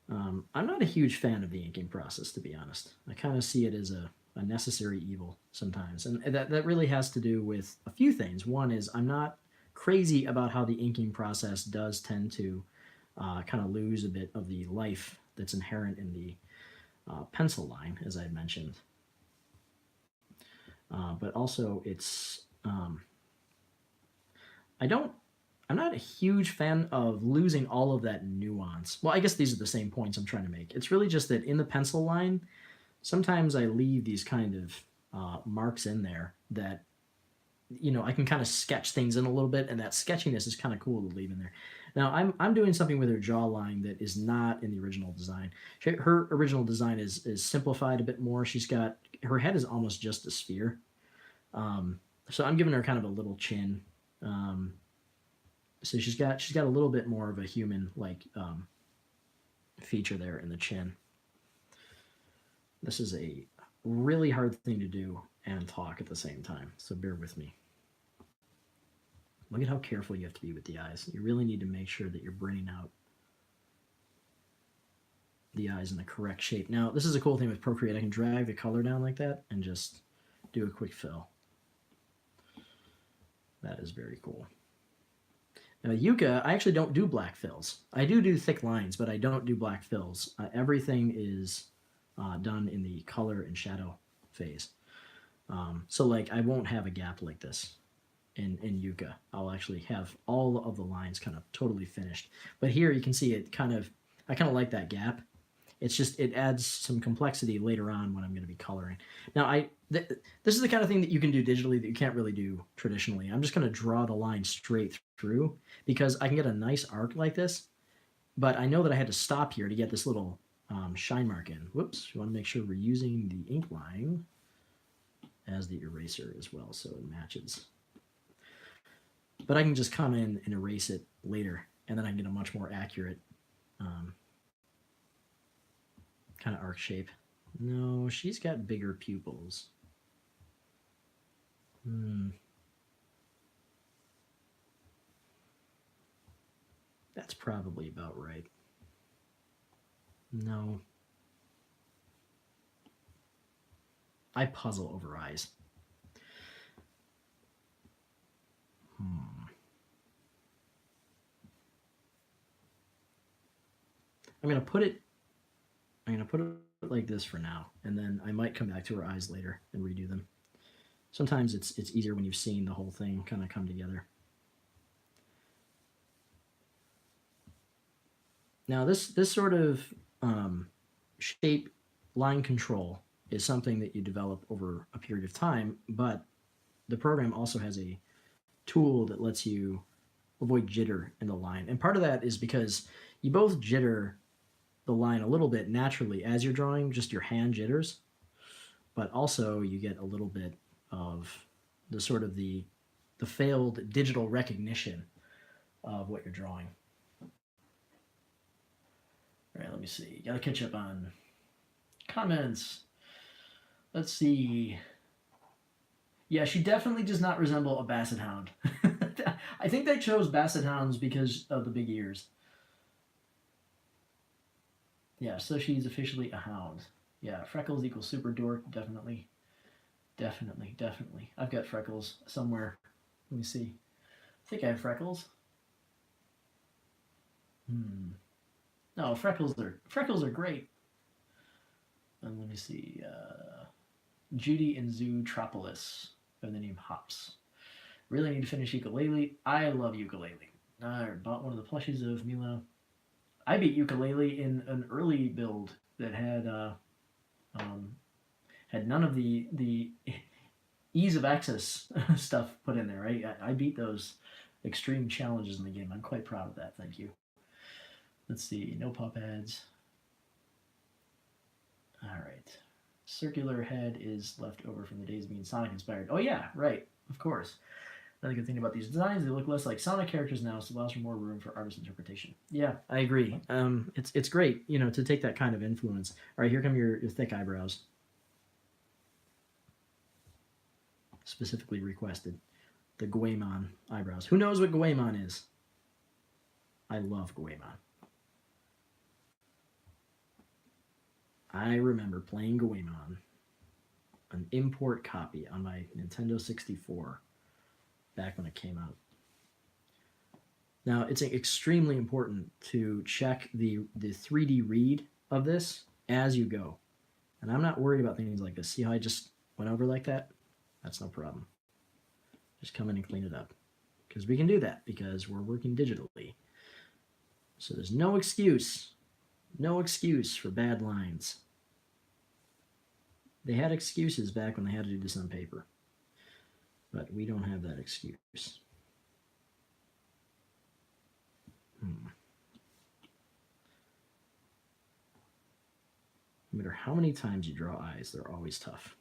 S1: I'm not a huge fan of the inking process, to be honest. I kind of see it as a necessary evil sometimes. And that really has to do with a few things. One is I'm not crazy about how the inking process does tend to kind of lose a bit of the life that's inherent in the pencil line, as I mentioned. But also it's, I'm not a huge fan of losing all of that nuance. Well, I guess these are the same points I'm trying to make. It's really just that in the pencil line, sometimes I leave these kind of marks in there that, I can kind of sketch things in a little bit, and that sketchiness is kind of cool to leave in there. Now, I'm doing something with her jawline that is not in the original design. Her original design is simplified a bit more. Her head is almost just a sphere. So I'm giving her kind of a little chin. So she's got a little bit more of a human-like feature there in the chin. This is a really hard thing to do and talk at the same time, so bear with me. Look at how careful you have to be with the eyes. You really need to make sure that you're bringing out the eyes in the correct shape. Now, this is a cool thing with Procreate. I can drag the color down like that and just do a quick fill. That is very cool. Now, Yuka, I actually don't do black fills. I do thick lines, but I don't do black fills. Everything is done in the color and shadow phase. So like I won't have a gap like this in Yuka. I'll actually have all of the lines kind of totally finished. But here you can see I kind of like that gap. It's just, it adds some complexity later on when I'm going to be coloring. Now, this is the kind of thing that you can do digitally that you can't really do traditionally. I'm just going to draw the line straight through because I can get a nice arc like this, but I know that I had to stop here to get this little shine mark in. Whoops, you want to make sure we're using the ink line as the eraser as well, so it matches. But I can just come in and erase it later, and then I can get a much more accurate kind of arc shape. No, she's got bigger pupils. That's probably about right. No. I puzzle over eyes. I'm gonna put it like this for now, and then I might come back to her eyes later and redo them. Sometimes it's easier when you've seen the whole thing kind of come together. Now this sort of shape line control is something that you develop over a period of time, but the program also has a tool that lets you avoid jitter in the line. And part of that is because you both jitter the line a little bit naturally as you're drawing, just your hand jitters, but also you get a little bit of the sort of the failed digital recognition of what you're drawing. All right, let me see. Gotta catch up on comments. Let's see. Yeah, she definitely does not resemble a basset hound. I think they chose basset hounds because of the big ears. Yeah, so she's officially a hound. Yeah, freckles equals super dork, definitely. Definitely. I've got freckles somewhere. Let me see. I think I have freckles. No, freckles are great. And let me see. Judy and Zootropolis have the name Hops. Really need to finish ukulele. I love ukulele. I bought one of the plushies of Milla. I beat ukulele in an early build that had none of the ease of access stuff put in there. Right? I beat those extreme challenges in the game. I'm quite proud of that. Thank you. Let's see. No pop ads. All right. Circular head is left over from the days of being Sonic inspired. Oh yeah, right. Of course. Another good thing about these designs, they look less like Sonic characters now, so it allows for more room for artist interpretation. Yeah, I agree. It's great, to take that kind of influence. All right, here come your thick eyebrows. Specifically requested. The Goemon eyebrows. Who knows what Goemon is? I love Goemon. I remember playing Goemon, an import copy on my Nintendo 64, back when it came out. Now, it's extremely important to check the 3D read of this as you go. And I'm not worried about things like this. See how I just went over like that? That's no problem. Just come in and clean it up. Because we can do that, because we're working digitally. So there's no excuse for bad lines. They had excuses back when they had to do this on paper. But we don't have that excuse. No matter how many times you draw eyes, they're always tough.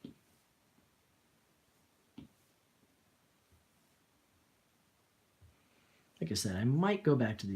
S1: Like I said, I might go back to